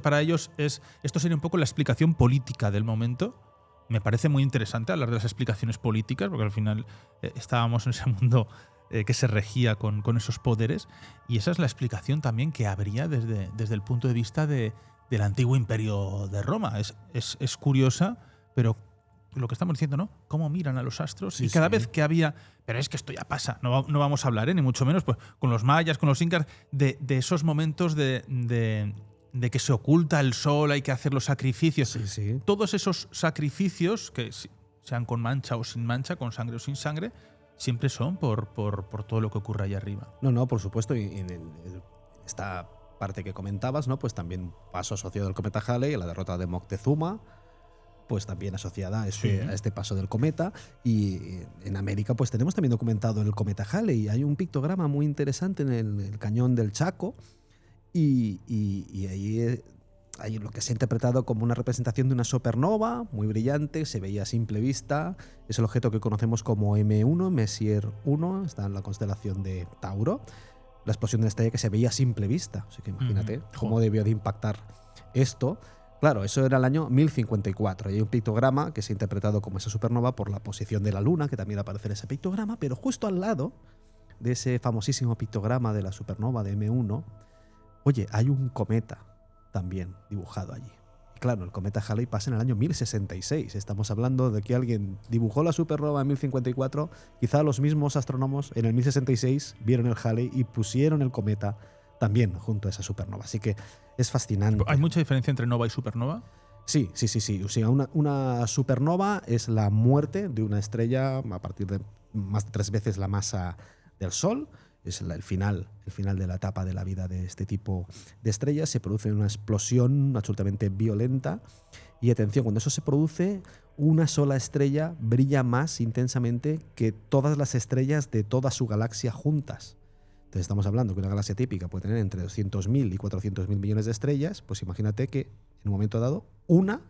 para ellos esto sería un poco la explicación política del momento. Me parece muy interesante hablar de las explicaciones políticas, porque al final estábamos en ese mundo que se regía con esos poderes, y esa es la explicación también que habría desde el punto de vista del antiguo imperio de Roma. Es curiosa, pero lo que estamos diciendo, ¿no? Cómo miran a los astros, Sí, y cada sí. vez que había... Pero es que esto ya pasa, no vamos a hablar, ni mucho menos, pues con los mayas, con los incas, de esos momentos de que se oculta el sol, hay que hacer los sacrificios. Sí, sí. Todos esos sacrificios, que sean con mancha o sin mancha, con sangre o sin sangre, siempre son por todo lo que ocurre allá arriba. No, por supuesto. Y en esta parte que comentabas, ¿no? Pues también paso asociado al cometa Halley, a la derrota de Moctezuma, pues también asociada a este paso del cometa. Y en América pues tenemos también documentado el cometa Halley. Hay un pictograma muy interesante en el cañón del Chaco, y ahí lo que se ha interpretado como una representación de una supernova muy brillante, se veía a simple vista. Es el objeto que conocemos como M1, Messier 1, está en la constelación de Tauro. La explosión de la estrella que se veía a simple vista. Así que imagínate cómo debió de impactar esto. Claro, eso era el año 1054. Y hay un pictograma que se ha interpretado como esa supernova por la posición de la Luna, que también aparece en ese pictograma, pero justo al lado de ese famosísimo pictograma de la supernova de M1, oye, hay un cometa también dibujado allí. Y claro, el cometa Halley pasa en el año 1066. Estamos hablando de que alguien dibujó la supernova en 1054, quizá los mismos astrónomos en el 1066 vieron el Halley y pusieron el cometa también junto a esa supernova. Así que es fascinante. ¿Hay mucha diferencia entre nova y supernova? Sí. O sea, una supernova es la muerte de una estrella a partir de más de 3 veces la masa del Sol. Es el final de la etapa de la vida de este tipo de estrellas. Se produce una explosión absolutamente violenta. Y atención, cuando eso se produce, una sola estrella brilla más intensamente que todas las estrellas de toda su galaxia juntas. Entonces estamos hablando que una galaxia típica puede tener entre 200.000 y 400.000 millones de estrellas. Pues imagínate que en un momento dado una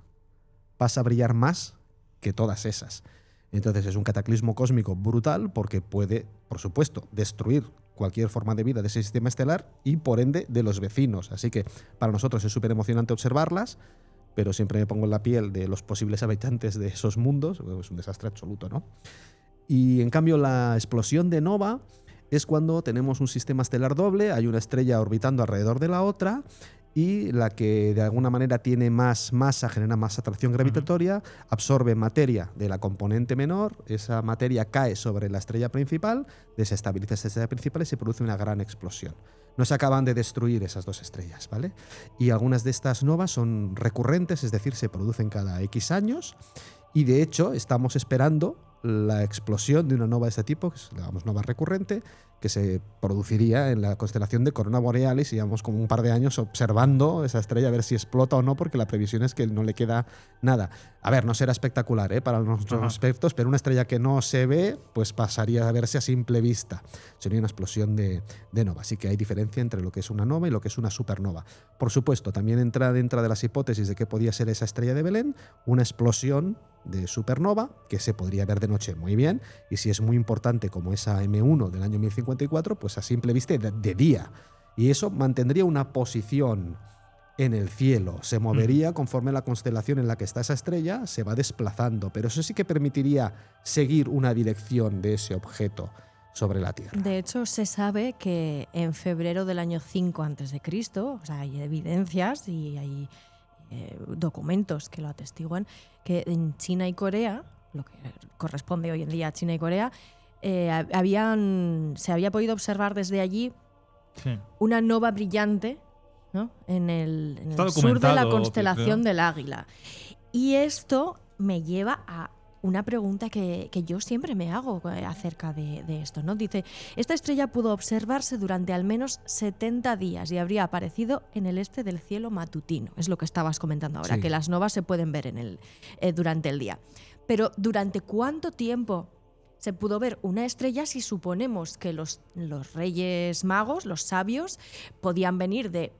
pasa a brillar más que todas esas. Entonces es un cataclismo cósmico brutal, porque puede, por supuesto, destruir cualquier forma de vida de ese sistema estelar y por ende de los vecinos. Así que para nosotros es súper emocionante observarlas, pero siempre me pongo en la piel de los posibles habitantes de esos mundos. Es un desastre absoluto, ¿no? Y en cambio la explosión de nova es cuando tenemos un sistema estelar doble, hay una estrella orbitando alrededor de la otra, y la que de alguna manera tiene más masa, genera más atracción gravitatoria, absorbe materia de la componente menor, esa materia cae sobre la estrella principal, desestabiliza esa estrella principal y se produce una gran explosión. No se acaban de destruir esas dos estrellas, ¿vale? Y algunas de estas novas son recurrentes, es decir, se producen cada X años, y de hecho estamos esperando la explosión de una nova de este tipo, que es la nova recurrente, que se produciría en la constelación de Corona Borealis, y llevamos como un par de años observando esa estrella a ver si explota o no, porque la previsión es que no le queda nada. A ver, no será espectacular para nuestros aspectos, pero una estrella que no se ve, pues pasaría a verse a simple vista. Sería una explosión de nova. Así que hay diferencia entre lo que es una nova y lo que es una supernova. Por supuesto, también entra dentro de las hipótesis de qué podía ser esa estrella de Belén, una explosión de supernova que se podría ver de noche muy bien, y si es muy importante como esa M1 del año 1054, pues a simple vista de día, y eso mantendría una posición en el cielo, se movería conforme la constelación en la que está esa estrella se va desplazando, pero eso sí que permitiría seguir una dirección de ese objeto sobre la Tierra. De hecho, se sabe que en febrero del año 5 a.C., o sea, hay evidencias y hay documentos que lo atestiguan, que en China y Corea, lo que corresponde hoy en día a China y Corea, se había podido observar desde allí una nova brillante, ¿no? en el sur de la constelación del Águila. Y esto me lleva a una pregunta que yo siempre me hago acerca de esto, ¿no? Dice, esta estrella pudo observarse durante al menos 70 días y habría aparecido en el este del cielo matutino. Es lo que estabas comentando ahora, que las novas se pueden ver durante el día. Pero ¿durante cuánto tiempo se pudo ver una estrella si suponemos que los reyes magos, los sabios, podían venir de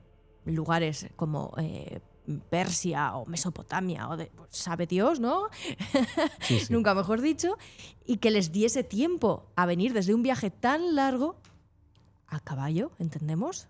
lugares como Persia o Mesopotamia o sabe Dios, ¿no? Sí. Nunca mejor dicho, y que les diese tiempo a venir desde un viaje tan largo a caballo, ¿entendemos?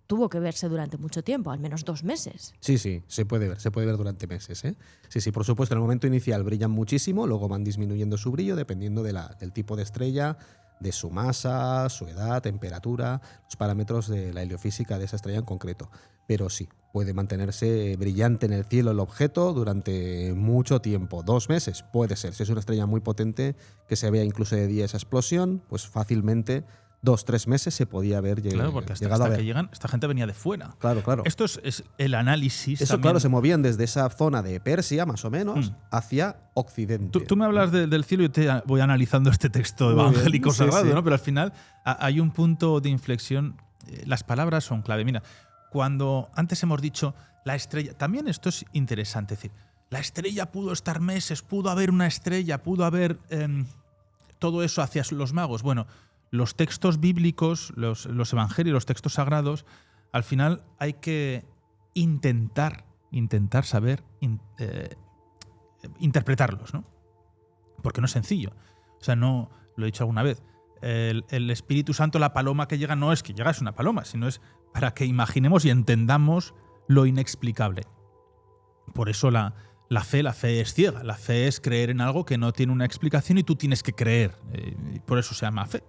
tuvo que verse durante mucho tiempo, al menos 2 meses. Sí, se puede ver durante meses, ¿eh? Sí, por supuesto, en el momento inicial brillan muchísimo, luego van disminuyendo su brillo dependiendo del tipo de estrella, de su masa, su edad, temperatura, los parámetros de la heliofísica de esa estrella en concreto. Pero sí, puede mantenerse brillante en el cielo el objeto durante mucho tiempo, 2 meses, puede ser. Si es una estrella muy potente que se vea incluso de día esa explosión, pues fácilmente 2-3 meses se podía haber Claro, porque llegado a ver. Que llegan, esta gente venía de fuera. Claro. Esto es el análisis. Eso, también. claro, se movían desde esa zona de Persia, más o menos, hacia Occidente. Tú me hablas del cielo y te voy analizando este texto evangélico sagrado, ¿no? Pero al final hay un punto de inflexión. Las palabras son clave. Mira, cuando antes hemos dicho la estrella, también esto es interesante. Es decir, la estrella pudo estar meses, pudo haber una estrella, pudo haber todo eso hacia los magos. Bueno, los textos bíblicos, los evangelios, los textos sagrados, al final hay que intentar saber interpretarlos, ¿no? Porque no es sencillo. O sea, no, lo he dicho alguna vez, el Espíritu Santo, la paloma que llega, no es que llega, es una paloma, sino es para que imaginemos y entendamos lo inexplicable. Por eso la fe es ciega, la fe es creer en algo que no tiene una explicación y tú tienes que creer, y por eso se llama fe.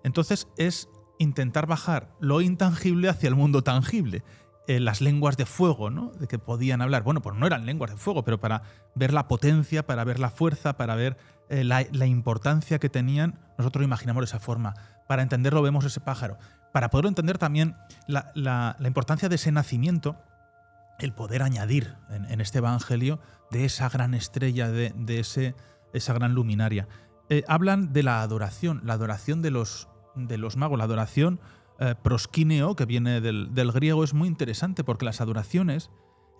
Entonces es intentar bajar lo intangible hacia el mundo tangible. Las lenguas de fuego, ¿no? De que podían hablar. Bueno, pues no eran lenguas de fuego, pero para ver la potencia, para ver la fuerza, para ver la importancia que tenían, nosotros imaginamos de esa forma. Para entenderlo vemos ese pájaro. Para poderlo entender también la importancia de ese nacimiento, el poder añadir en este evangelio de esa gran estrella, de esa gran luminaria. Hablan de la adoración de los magos, la adoración proskineo, que viene del griego, es muy interesante porque las adoraciones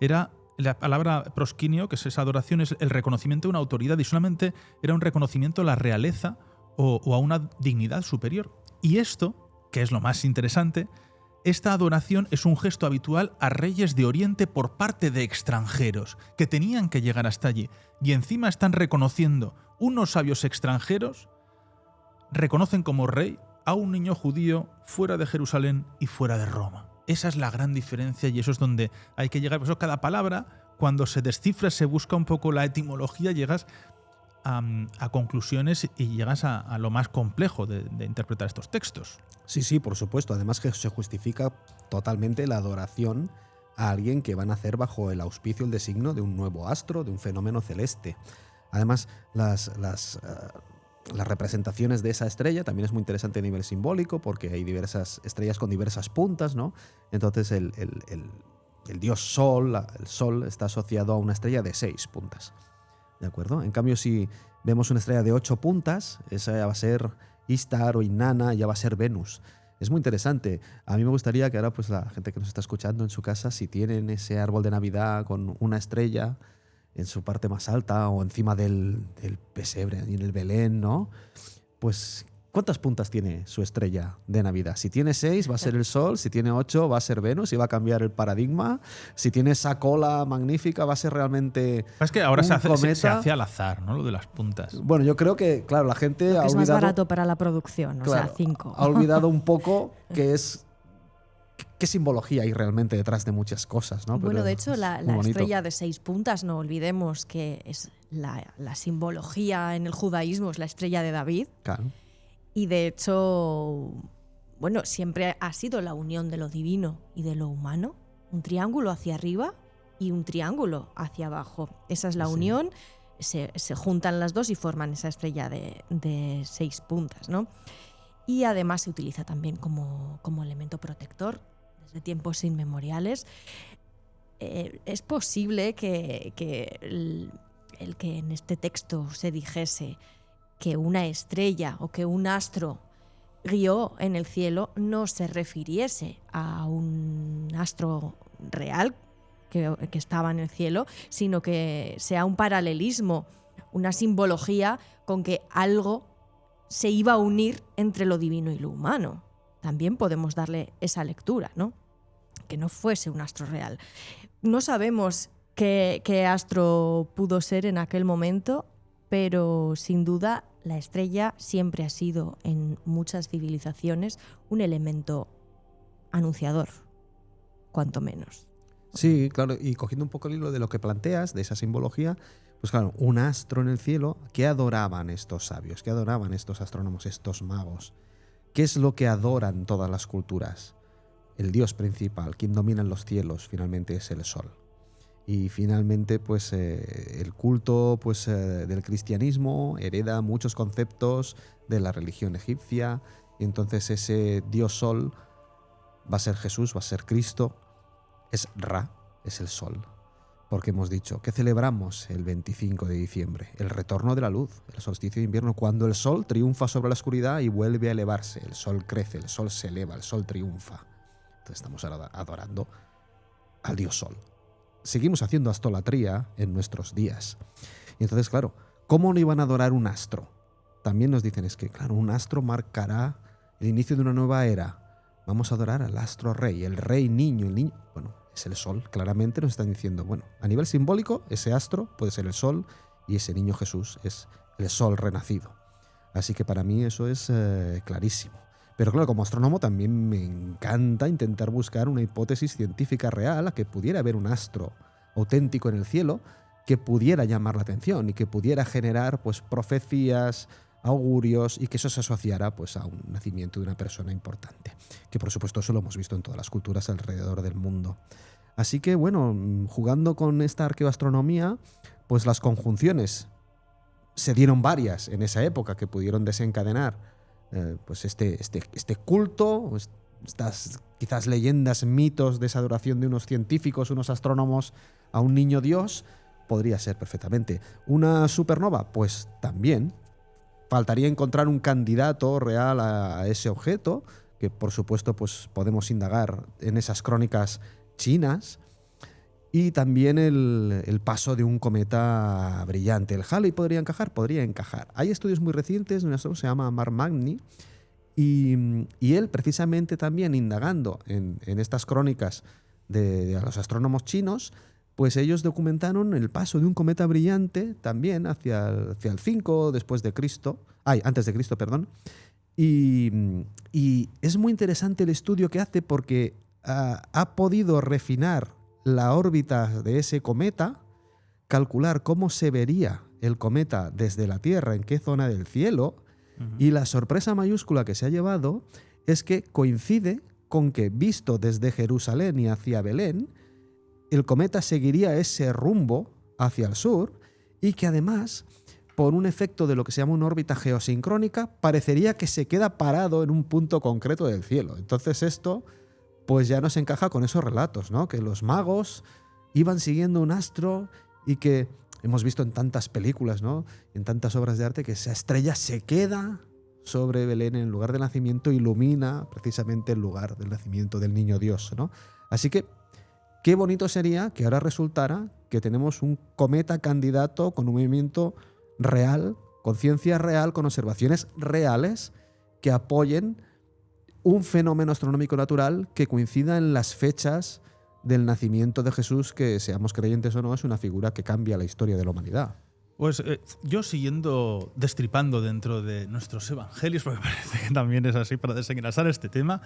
era la palabra proskineo, que es esa adoración, es el reconocimiento de una autoridad y solamente era un reconocimiento a la realeza o a una dignidad superior. Y esto, que es lo más interesante, esta adoración es un gesto habitual a reyes de Oriente por parte de extranjeros que tenían que llegar hasta allí y encima están reconociendo unos sabios extranjeros, reconocen como rey a un niño judío fuera de Jerusalén y fuera de Roma. Esa es la gran diferencia y eso es donde hay que llegar. Por eso cada palabra, cuando se descifra, se busca un poco la etimología, llegas a conclusiones y llegas a lo más complejo de interpretar estos textos. Sí, por supuesto. Además que se justifica totalmente la adoración a alguien que va a nacer bajo el auspicio, el designio de un nuevo astro, de un fenómeno celeste. Además, las representaciones de esa estrella también es muy interesante a nivel simbólico porque hay diversas estrellas con diversas puntas, ¿no? Entonces el dios Sol, el Sol, está asociado a una estrella de 6 puntas. ¿De acuerdo? En cambio, si vemos una estrella de 8 puntas, esa ya va a ser Istar o Inanna, ya va a ser Venus. Es muy interesante. A mí me gustaría que ahora pues la gente que nos está escuchando en su casa, si tienen ese árbol de Navidad con una estrella en su parte más alta o encima del pesebre, en el Belén, ¿no? Pues, ¿cuántas puntas tiene su estrella de Navidad? Si tiene 6 va a ser el Sol, si tiene 8 va a ser Venus y va a cambiar el paradigma. Si tiene esa cola magnífica va a ser realmente es que ahora se cometa. hace al azar, ¿no? Lo de las puntas. Bueno, yo creo que, claro, la gente ha es olvidado... más barato para la producción, claro, o sea, 5. Ha olvidado un poco qué simbología hay realmente detrás de muchas cosas, ¿no? Bueno, pero de hecho, la bonito. estrella de 6 puntas, no olvidemos que es la simbología en el judaísmo, es la estrella de David. Claro. Y de hecho, bueno, siempre ha sido la unión de lo divino y de lo humano. Un triángulo hacia arriba y un triángulo hacia abajo. Esa es la unión, se juntan las dos y forman esa estrella de 6 puntas, ¿no? Y además se utiliza también como elemento protector desde tiempos inmemoriales. Es posible que el que en este texto se dijese que una estrella o que un astro guió en el cielo no se refiriese a un astro real que estaba en el cielo, sino que sea un paralelismo, una simbología con que algo se iba a unir entre lo divino y lo humano. También podemos darle esa lectura, ¿no? Que no fuese un astro real. No sabemos qué astro pudo ser en aquel momento, pero sin duda la estrella siempre ha sido en muchas civilizaciones un elemento anunciador, cuanto menos. Sí, claro, y cogiendo un poco el hilo de lo que planteas, de esa simbología, pues claro, un astro en el cielo, ¿qué adoraban estos sabios? ¿Qué adoraban estos astrónomos, estos magos? ¿Qué es lo que adoran todas las culturas? El dios principal, quien domina en los cielos, finalmente es el sol. Y finalmente, pues el culto del cristianismo hereda muchos conceptos de la religión egipcia, y entonces ese dios sol va a ser Jesús, va a ser Cristo, es Ra, es el sol. Porque hemos dicho que celebramos el 25 de diciembre, el retorno de la luz, el solsticio de invierno, cuando el sol triunfa sobre la oscuridad y vuelve a elevarse. El sol crece, el sol se eleva, el sol triunfa. Entonces estamos adorando al dios sol. Seguimos haciendo astolatría en nuestros días. Y entonces, claro, ¿cómo no iban a adorar un astro? También nos dicen, es que, claro, un astro marcará el inicio de una nueva era. Vamos a adorar al astro rey, el rey niño, el niño. Bueno, es el sol. Claramente nos están diciendo, bueno, a nivel simbólico, ese astro puede ser el sol y ese niño Jesús es el sol renacido. Así que para mí eso es clarísimo. Pero claro, como astrónomo también me encanta intentar buscar una hipótesis científica real a que pudiera haber un astro auténtico en el cielo que pudiera llamar la atención y que pudiera generar pues profecías, augurios, y que eso se asociara pues a un nacimiento de una persona importante. Que por supuesto eso lo hemos visto en todas las culturas alrededor del mundo. Así que bueno, jugando con esta arqueoastronomía, pues las conjunciones se dieron varias en esa época que pudieron desencadenar pues este culto, estas quizás leyendas, mitos de esa adoración de unos científicos, unos astrónomos a un niño Dios. Podría ser perfectamente. ¿Una supernova? Pues también. Faltaría encontrar un candidato real a ese objeto, que por supuesto pues podemos indagar en esas crónicas chinas. Y también el paso de un cometa brillante. ¿El Halley podría encajar? Podría encajar. Hay estudios muy recientes de un astrónomo que se llama Mark Magni, y él precisamente también indagando en estas crónicas de los astrónomos chinos, pues ellos documentaron el paso de un cometa brillante también hacia el 5 antes de Cristo, perdón. Y es muy interesante el estudio que hace porque ha podido refinar la órbita de ese cometa, calcular cómo se vería el cometa desde la Tierra, en qué zona del cielo, y la sorpresa mayúscula que se ha llevado es que coincide con que, visto desde Jerusalén y hacia Belén, el cometa seguiría ese rumbo hacia el sur, y que además, por un efecto de lo que se llama una órbita geosincrónica, parecería que se queda parado en un punto concreto del cielo. Entonces esto pues ya nos encaja con esos relatos, ¿no? Que los magos iban siguiendo un astro y que hemos visto en tantas películas, ¿no? En tantas obras de arte, que esa estrella se queda sobre Belén en el lugar del nacimiento, ilumina precisamente el lugar del nacimiento del niño Dios, ¿no? Así que qué bonito sería que ahora resultara que tenemos un cometa candidato con un movimiento real, con ciencia real, con observaciones reales que apoyen un fenómeno astronómico natural que coincida en las fechas del nacimiento de Jesús, que, seamos creyentes o no, es una figura que cambia la historia de la humanidad. Pues yo siguiendo destripando dentro de nuestros evangelios, porque parece que también es así para desengrasar este tema,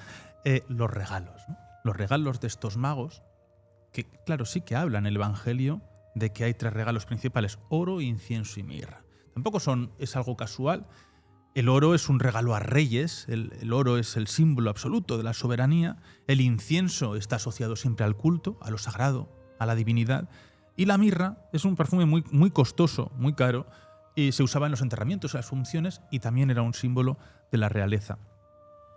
los regalos, ¿no? Los regalos de estos magos, que claro, sí que hablan el evangelio de que hay 3 regalos principales: oro, incienso y mirra. Tampoco es algo casual. El oro es un regalo a reyes, el oro es el símbolo absoluto de la soberanía, el incienso está asociado siempre al culto, a lo sagrado, a la divinidad, y la mirra es un perfume muy, muy costoso, muy caro, y se usaba en los enterramientos, en las funciones, y también era un símbolo de la realeza.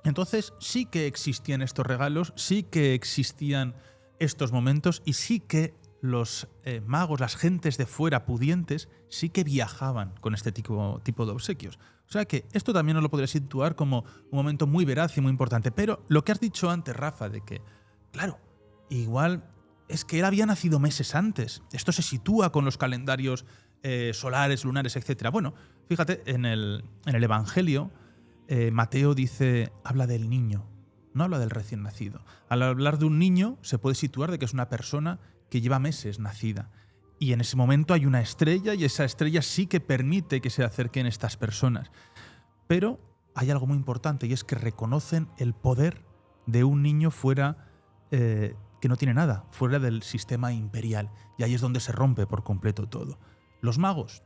Entonces sí que existían estos regalos, sí que existían estos momentos, y sí que los magos, las gentes de fuera pudientes, sí que viajaban con este tipo de obsequios. O sea que esto también nos lo podría situar como un momento muy veraz y muy importante. Pero lo que has dicho antes, Rafa, de que, claro, igual es que él había nacido meses antes. Esto se sitúa con los calendarios solares, lunares, etc. Bueno, fíjate, en el Evangelio, Mateo habla del niño, no habla del recién nacido. Al hablar de un niño se puede situar de que es una persona que lleva meses nacida. Y en ese momento hay una estrella, y esa estrella sí que permite que se acerquen estas personas. Pero hay algo muy importante, y es que reconocen el poder de un niño fuera, que que no tiene nada, fuera del sistema imperial. Y ahí es donde se rompe por completo todo. Los magos,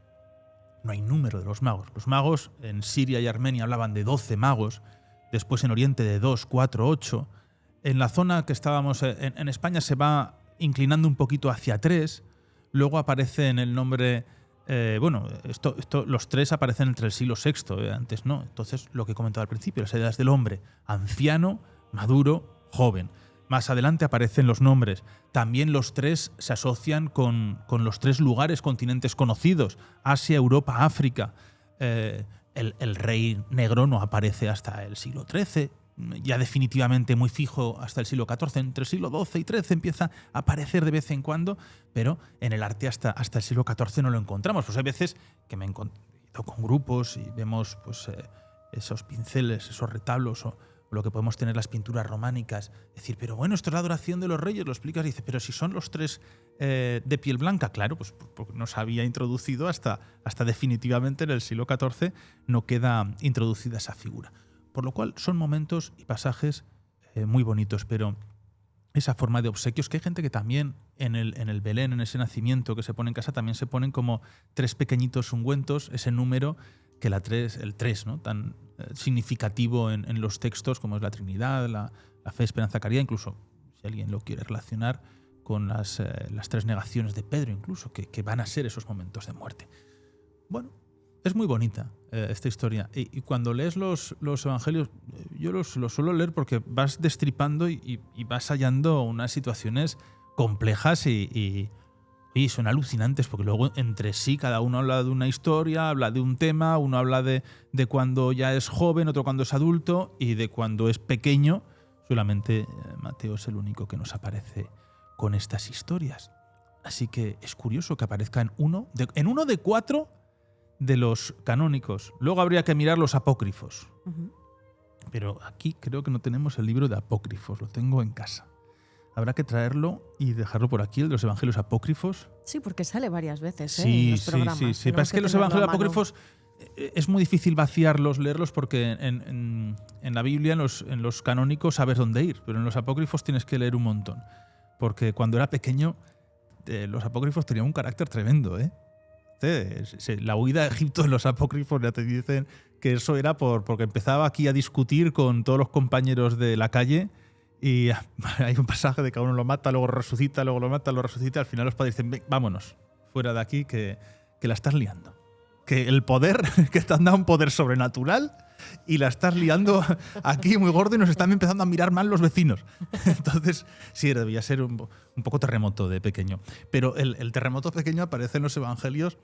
no hay número de los magos. Los magos en Siria y Armenia hablaban de 12 magos, después en Oriente de 2, 4, 8. En la zona que estábamos en España se va inclinando un poquito hacia 3, luego aparece en el nombre... los 3 aparecen entre el siglo VI, antes no. Entonces, lo que he comentado al principio, las edades del hombre, anciano, maduro, joven. Más adelante aparecen los nombres. También los 3 se asocian con los 3 lugares, continentes conocidos: Asia, Europa, África. El rey negro no aparece hasta el siglo XIII, ya definitivamente muy fijo hasta el siglo XIV. Entre el siglo XII y XIII empieza a aparecer de vez en cuando, pero en el arte hasta el siglo XIV no lo encontramos. Pues hay veces que me he encontrado con grupos y vemos esos pinceles, esos retablos o lo que podemos tener las pinturas románicas. Decir, pero bueno, esto es la adoración de los reyes, lo explicas y dices, pero si son los 3 de piel blanca. Claro, pues porque no se había introducido hasta definitivamente en el siglo XIV no queda introducida esa figura. Por lo cual son momentos y pasajes muy bonitos, pero esa forma de obsequios, que hay gente que también en el Belén, en ese nacimiento que se pone en casa, también se ponen como 3 pequeñitos ungüentos, ese número que el 3, ¿no? Tan significativo en los textos como es la Trinidad, la fe, esperanza, caridad, incluso si alguien lo quiere relacionar con las 3 negaciones de Pedro, incluso, que van a ser esos momentos de muerte. Bueno, es muy bonita esta historia. Y cuando lees los evangelios, yo los suelo leer porque vas destripando y vas hallando unas situaciones complejas y son alucinantes, porque luego entre sí cada uno habla de una historia, habla de un tema, uno habla de cuando ya es joven, otro cuando es adulto, y de cuando es pequeño. Solamente Mateo es el único que nos aparece con estas historias. Así que es curioso que aparezca en uno de 4 de los canónicos. Luego habría que mirar los apócrifos. Ujú. Pero aquí creo que no tenemos el libro de apócrifos, lo tengo en casa. Habrá que traerlo y dejarlo por aquí, el de los evangelios apócrifos. Sí, porque sale varias veces Sí, en los sí, programas. sí. Pero es que los evangelios apócrifos es muy difícil vaciarlos, leerlos, porque en la Biblia, en los canónicos, sabes dónde ir, pero en los apócrifos tienes que leer un montón. Porque cuando era pequeño, los apócrifos tenían un carácter tremendo, ¿eh? La huida de Egipto en los apócrifos ya te dicen que eso era porque empezaba aquí a discutir con todos los compañeros de la calle, y hay un pasaje de que a uno lo mata, luego resucita, luego lo mata, luego resucita. Al final los padres dicen, vámonos, fuera de aquí, que la estás liando. Que el poder, que te han dado un poder sobrenatural y la estás liando aquí muy gordo y nos están empezando a mirar mal los vecinos. Entonces, sí, debía ser un poco terremoto de pequeño. Pero el terremoto pequeño aparece en los evangelios.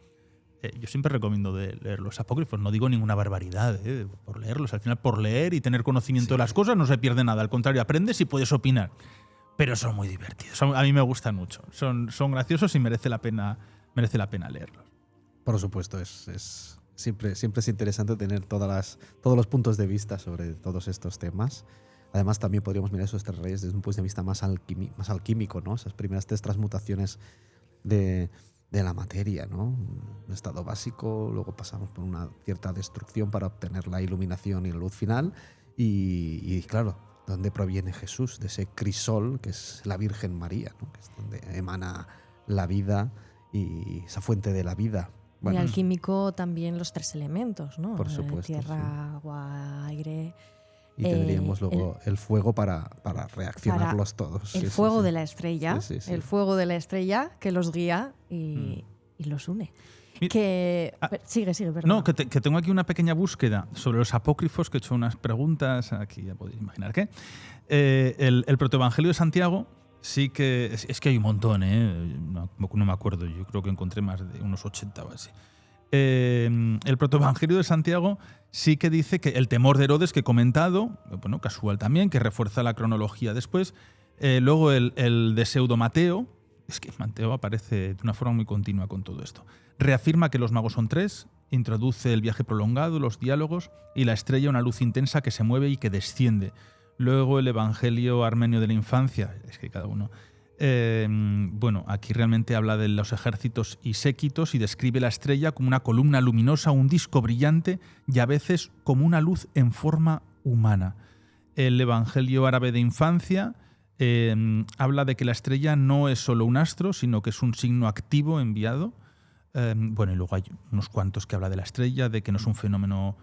Yo siempre recomiendo de leer los apócrifos, no digo ninguna barbaridad por leerlos. Al final, por leer y tener conocimiento de las cosas no se pierde nada. Al contrario, aprendes y puedes opinar. Pero son muy divertidos. A mí me gustan mucho. Son graciosos y merece la pena leerlos. Por supuesto, siempre es interesante tener todos los puntos de vista sobre todos estos temas. Además, también podríamos mirar esos 3 reyes desde un punto de vista más alquímico, ¿no? Esas primeras 3 transmutaciones de la materia, ¿no? Un estado básico, luego pasamos por una cierta destrucción para obtener la iluminación y la luz final. Y claro, ¿dónde proviene Jesús? De ese crisol que es la Virgen María, ¿no? Que es donde emana la vida y esa fuente de la vida. Bueno, y alquímico también los 3 elementos, ¿no? Por supuesto, tierra, sí. agua, aire. Y tendríamos luego el fuego para reaccionarlos todos. El fuego de la estrella. Sí. El fuego de la estrella que los guía y los une. Sigue, perdón. No, que tengo aquí una pequeña búsqueda sobre los apócrifos, que he hecho unas preguntas, aquí ya podéis imaginar qué. El protoevangelio de Santiago sí que... Es que hay un montón, no me acuerdo, yo creo que encontré más de unos 80 o así. El protoevangelio de Santiago sí que dice que el temor de Herodes, que he comentado, bueno, casual también, que refuerza la cronología después. Luego el de Pseudo Mateo, es que Mateo aparece de una forma muy continua con todo esto. Reafirma que los magos son 3, introduce el viaje prolongado, los diálogos y la estrella, una luz intensa que se mueve y que desciende. Luego el evangelio armenio de la infancia, es que cada uno... bueno, aquí realmente habla de los ejércitos y séquitos y describe la estrella como una columna luminosa, un disco brillante y a veces como una luz en forma humana. El evangelio árabe de infancia habla de que la estrella no es solo un astro, sino que es un signo activo enviado. Bueno, y luego hay unos cuantos que habla de la estrella, de que no es un fenómeno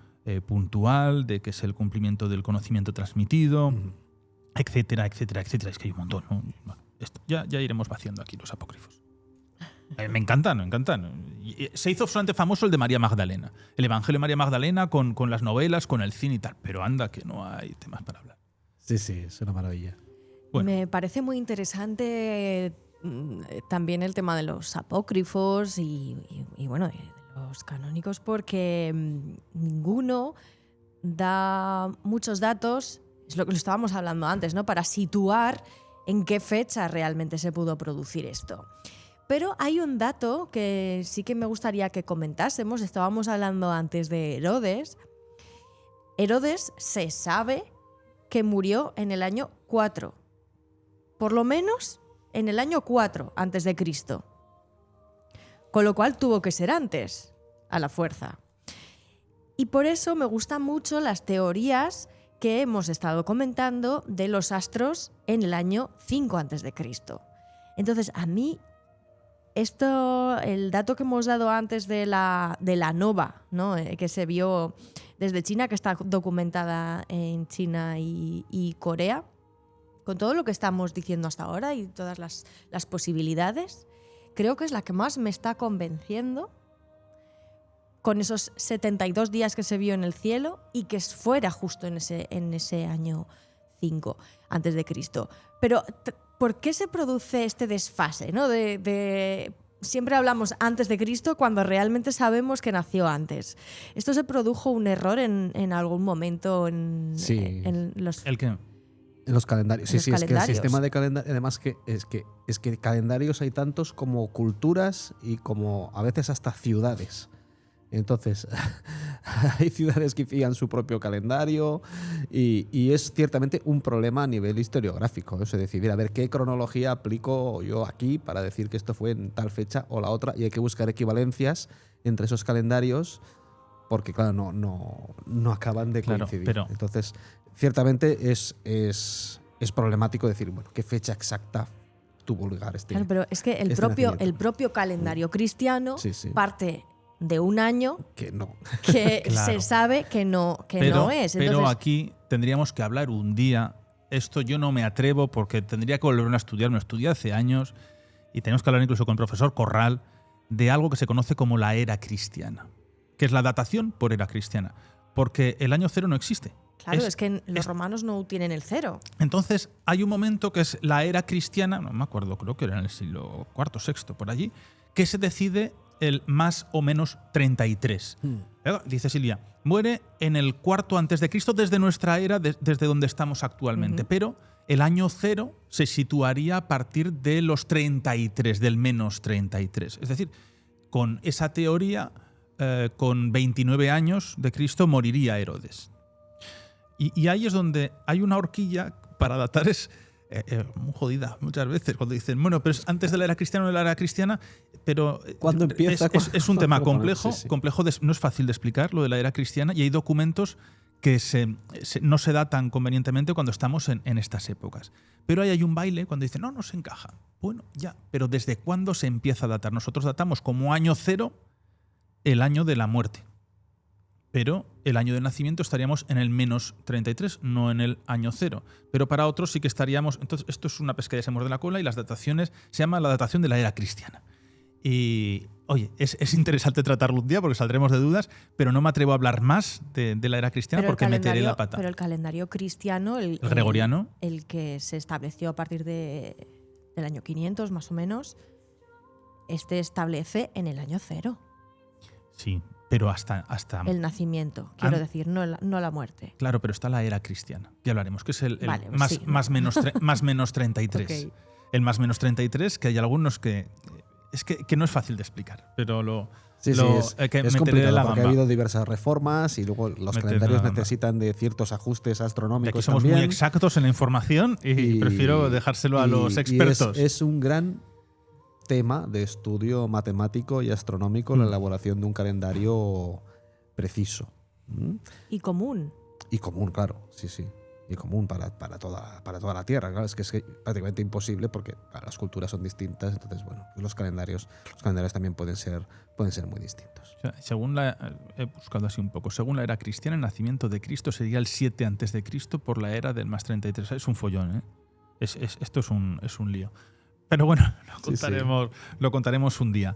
puntual, de que es el cumplimiento del conocimiento transmitido, etcétera, etcétera, etcétera. Es que hay un montón, ¿no? Bueno, ya iremos vaciando aquí los apócrifos. Me encantan. Se hizo bastante famoso el de María Magdalena. El Evangelio de María Magdalena con las novelas, con el cine y tal. Pero anda, que no hay temas para hablar. Sí, es una maravilla. Bueno. Me parece muy interesante también el tema de los apócrifos y bueno, de los canónicos, porque ninguno da muchos datos, es lo que lo estábamos hablando antes, ¿no? Para situar en qué fecha realmente se pudo producir esto. Pero hay un dato que sí que me gustaría que comentásemos. Estábamos hablando antes de Herodes. Herodes se sabe que murió en el año 4. Por lo menos en el año 4 antes de Cristo. Con lo cual tuvo que ser antes, a la fuerza. Y por eso me gustan mucho las teorías que hemos estado comentando de los astros en el año 5 antes de Cristo. Entonces, a mí el dato que hemos dado antes de la nova, ¿no? Que se vio desde China, que está documentada en China y Corea, con todo lo que estamos diciendo hasta ahora y todas las posibilidades, creo que es la que más me está convenciendo, con esos 72 días que se vio en el cielo y que fuera justo en ese año 5 antes de Cristo. Pero ¿por qué se produce este desfase, ¿no? Siempre hablamos antes de Cristo cuando realmente sabemos que nació antes. ¿Esto se produjo un error en algún momento en los... ¿El qué? En los calendarios. Sí, calendarios. Es que el sistema de calendario, además es que calendarios hay tantos como culturas y como a veces hasta ciudades. Entonces, hay ciudades que fijan su propio calendario y es ciertamente un problema a nivel historiográfico. Es decidir, a ver, qué cronología aplico yo aquí para decir que esto fue en tal fecha o la otra, y hay que buscar equivalencias entre esos calendarios porque, claro, no acaban de coincidir. Claro, pero entonces, ciertamente es problemático decir, bueno, qué fecha exacta tuvo lugar este. Claro, pero es que el propio calendario cristiano parte de un año que claro, se sabe que no es. Entonces, pero aquí tendríamos que hablar un día. Esto yo no me atrevo porque tendría que volver a estudiar. Me estudié hace años y tenemos que hablar incluso con el profesor Corral de algo que se conoce como la era cristiana, que es la datación por era cristiana, porque el año 0 no existe. Claro, es que los romanos no tienen el 0. Entonces hay un momento que es la era cristiana, no me acuerdo, creo que era en el siglo IV, VI, por allí, que se decide el más o menos 33. Dice Silvia, muere en el 4 antes de Cristo desde nuestra era, desde donde estamos actualmente, pero el año 0 se situaría a partir de los 33, del menos 33. Es decir, con esa teoría, con 29 años de Cristo moriría Herodes. Y ahí es donde hay una horquilla para datar, es muy jodida muchas veces, cuando dicen, bueno, pero es antes de la era cristiana o de la era cristiana, pero ¿cuándo empieza? Es un tema complejo, no es fácil de explicar lo de la era cristiana, y hay documentos que no se datan convenientemente cuando estamos en estas épocas. Pero ahí hay un baile cuando dicen, no se encaja. Bueno, ya, pero ¿desde cuándo se empieza a datar? Nosotros datamos como año 0 el año de la muerte. Pero el año de nacimiento estaríamos en el menos 33, no en el año 0. Pero para otros sí que estaríamos... Entonces, esto es una pescadilla que se muerde la cola, y las dataciones se llama la datación de la era cristiana. Y, oye, es interesante tratarlo un día porque saldremos de dudas, pero no me atrevo a hablar más de la era cristiana porque meteré la pata. Pero el calendario cristiano, el gregoriano, el que se estableció a partir del año 500 más o menos, establece en el año 0. Sí, pero hasta el nacimiento, quiero decir, no la muerte. Claro, pero está la era cristiana. Ya lo haremos, que es el vale, más menos 33. Okay. El más menos 33, que hay algunos que no es fácil de explicar, pero es complicado porque ha habido diversas reformas y luego los calendarios necesitan de ciertos ajustes astronómicos. Y aquí somos muy exactos en la información y prefiero dejárselo a los expertos. Es un gran tema de estudio matemático y astronómico la elaboración de un calendario preciso. Y común. Y común, claro, sí. común para toda la Tierra. Claro, es que prácticamente imposible porque las culturas son distintas, entonces bueno, los calendarios también pueden ser muy distintos. O sea, he buscado así un poco, según la era cristiana, el nacimiento de Cristo sería el 7 a.C. por la era del más 33. Es un follón, ¿eh? Esto es un lío. Pero bueno, lo contaremos un día.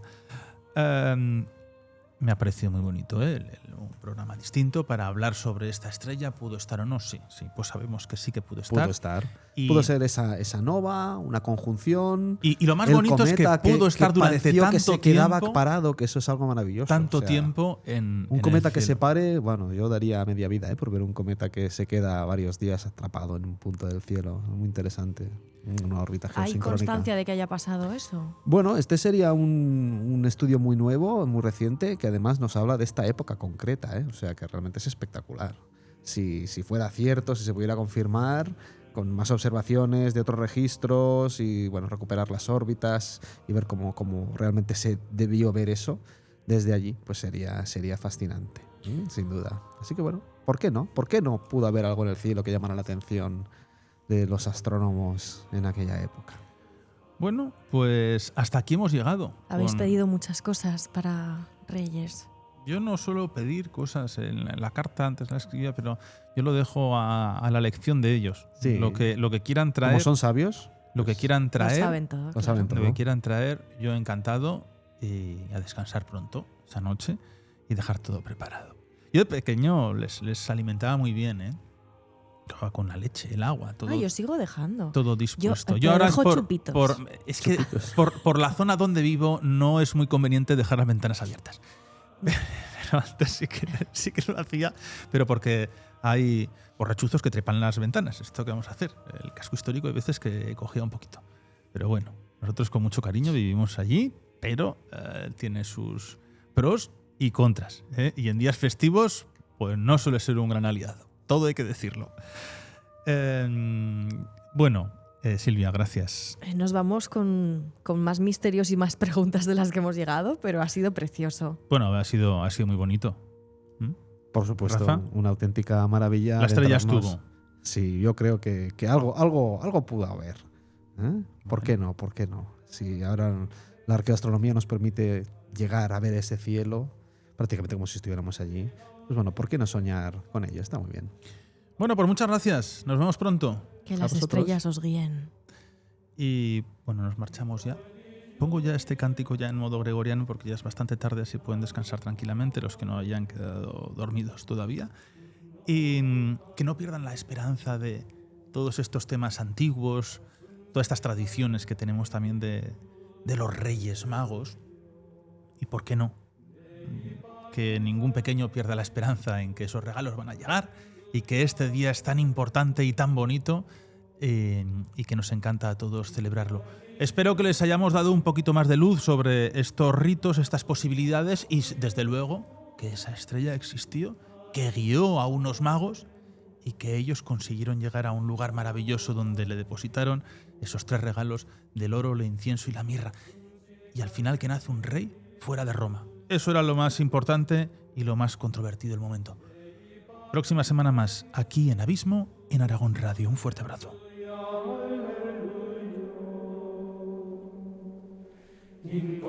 Me ha parecido muy bonito, ¿eh? Un programa distinto para hablar sobre esta estrella. ¿Pudo estar o no? Sí, pues sabemos que sí que pudo estar. Pudo ser esa nova, una conjunción. Y lo más bonito es que pudo estar durante tanto que se quedaba parado, que eso es algo maravilloso. Tanto tiempo en un cometa el que cielo. se pare, bueno, yo daría media vida por ver un cometa que se queda varios días atrapado en un punto del cielo. Muy interesante. Una órbita geosincrónica. ¿Hay constancia de que haya pasado eso? Bueno, este sería un estudio muy nuevo, muy reciente, que además nos habla de esta época concreta, ¿eh? O sea que realmente es espectacular. Si fuera cierto, si se pudiera confirmar, con más observaciones de otros registros y bueno, recuperar las órbitas y ver cómo realmente se debió ver eso desde allí, pues sería fascinante, sin duda. Así que bueno, ¿por qué no? ¿Por qué no pudo haber algo en el cielo que llamara la atención de los astrónomos en aquella época? Bueno, pues hasta aquí hemos llegado. Habéis pedido muchas cosas para Reyes. Yo no suelo pedir cosas en la carta, antes la escribía, pero yo lo dejo a la elección de ellos. Sí. Lo que quieran traer. Como son sabios, lo que quieran traer. Lo saben todo. Lo saben todo. Lo que quieran traer, yo encantado, y a descansar pronto esa noche y dejar todo preparado. Yo de pequeño les alimentaba muy bien, ¿eh? Con la leche, el agua, todo. Yo sigo dejando. Todo dispuesto. Yo ahora dejo es chupitos. es que por la zona donde vivo no es muy conveniente dejar las ventanas abiertas. Pero antes sí que lo hacía, pero porque hay borrachuzos que trepan las ventanas. Esto que vamos a hacer. El casco histórico hay veces que cogía un poquito. Pero bueno, nosotros con mucho cariño vivimos allí, pero tiene sus pros y contras, ¿eh? Y en días festivos, pues no suele ser un gran aliado. Todo hay que decirlo. Bueno, Silvia, gracias. Nos vamos con más misterios y más preguntas de las que hemos llegado, pero ha sido precioso. Bueno, ha sido muy bonito. Por supuesto, Rafa, una auténtica maravilla. La estrella estuvo. Sí, yo creo que algo pudo haber. ¿Eh? ¿Por qué no? ¿Por qué no? Si ahora la arqueoastronomía nos permite llegar a ver ese cielo, prácticamente como si estuviéramos allí, pues bueno, ¿por qué no soñar con ello? Está muy bien. Bueno, pues muchas gracias. Nos vemos pronto. Que las estrellas os guíen. Y bueno, nos marchamos ya. Pongo ya este cántico ya en modo gregoriano porque ya es bastante tarde, así pueden descansar tranquilamente los que no hayan quedado dormidos todavía. Y que no pierdan la esperanza de todos estos temas antiguos, todas estas tradiciones que tenemos también de los Reyes Magos. Y por qué no, que ningún pequeño pierda la esperanza en que esos regalos van a llegar y que este día es tan importante y tan bonito y que nos encanta a todos celebrarlo. Espero que les hayamos dado un poquito más de luz sobre estos ritos, estas posibilidades y desde luego que esa estrella existió, que guió a unos magos y que ellos consiguieron llegar a un lugar maravilloso donde le depositaron esos 3 regalos del oro, el incienso y la mirra. Y al final que nace un rey fuera de Roma. Eso era lo más importante y lo más controvertido del momento. Próxima semana más, aquí en Abismo, en Aragón Radio. Un fuerte abrazo. In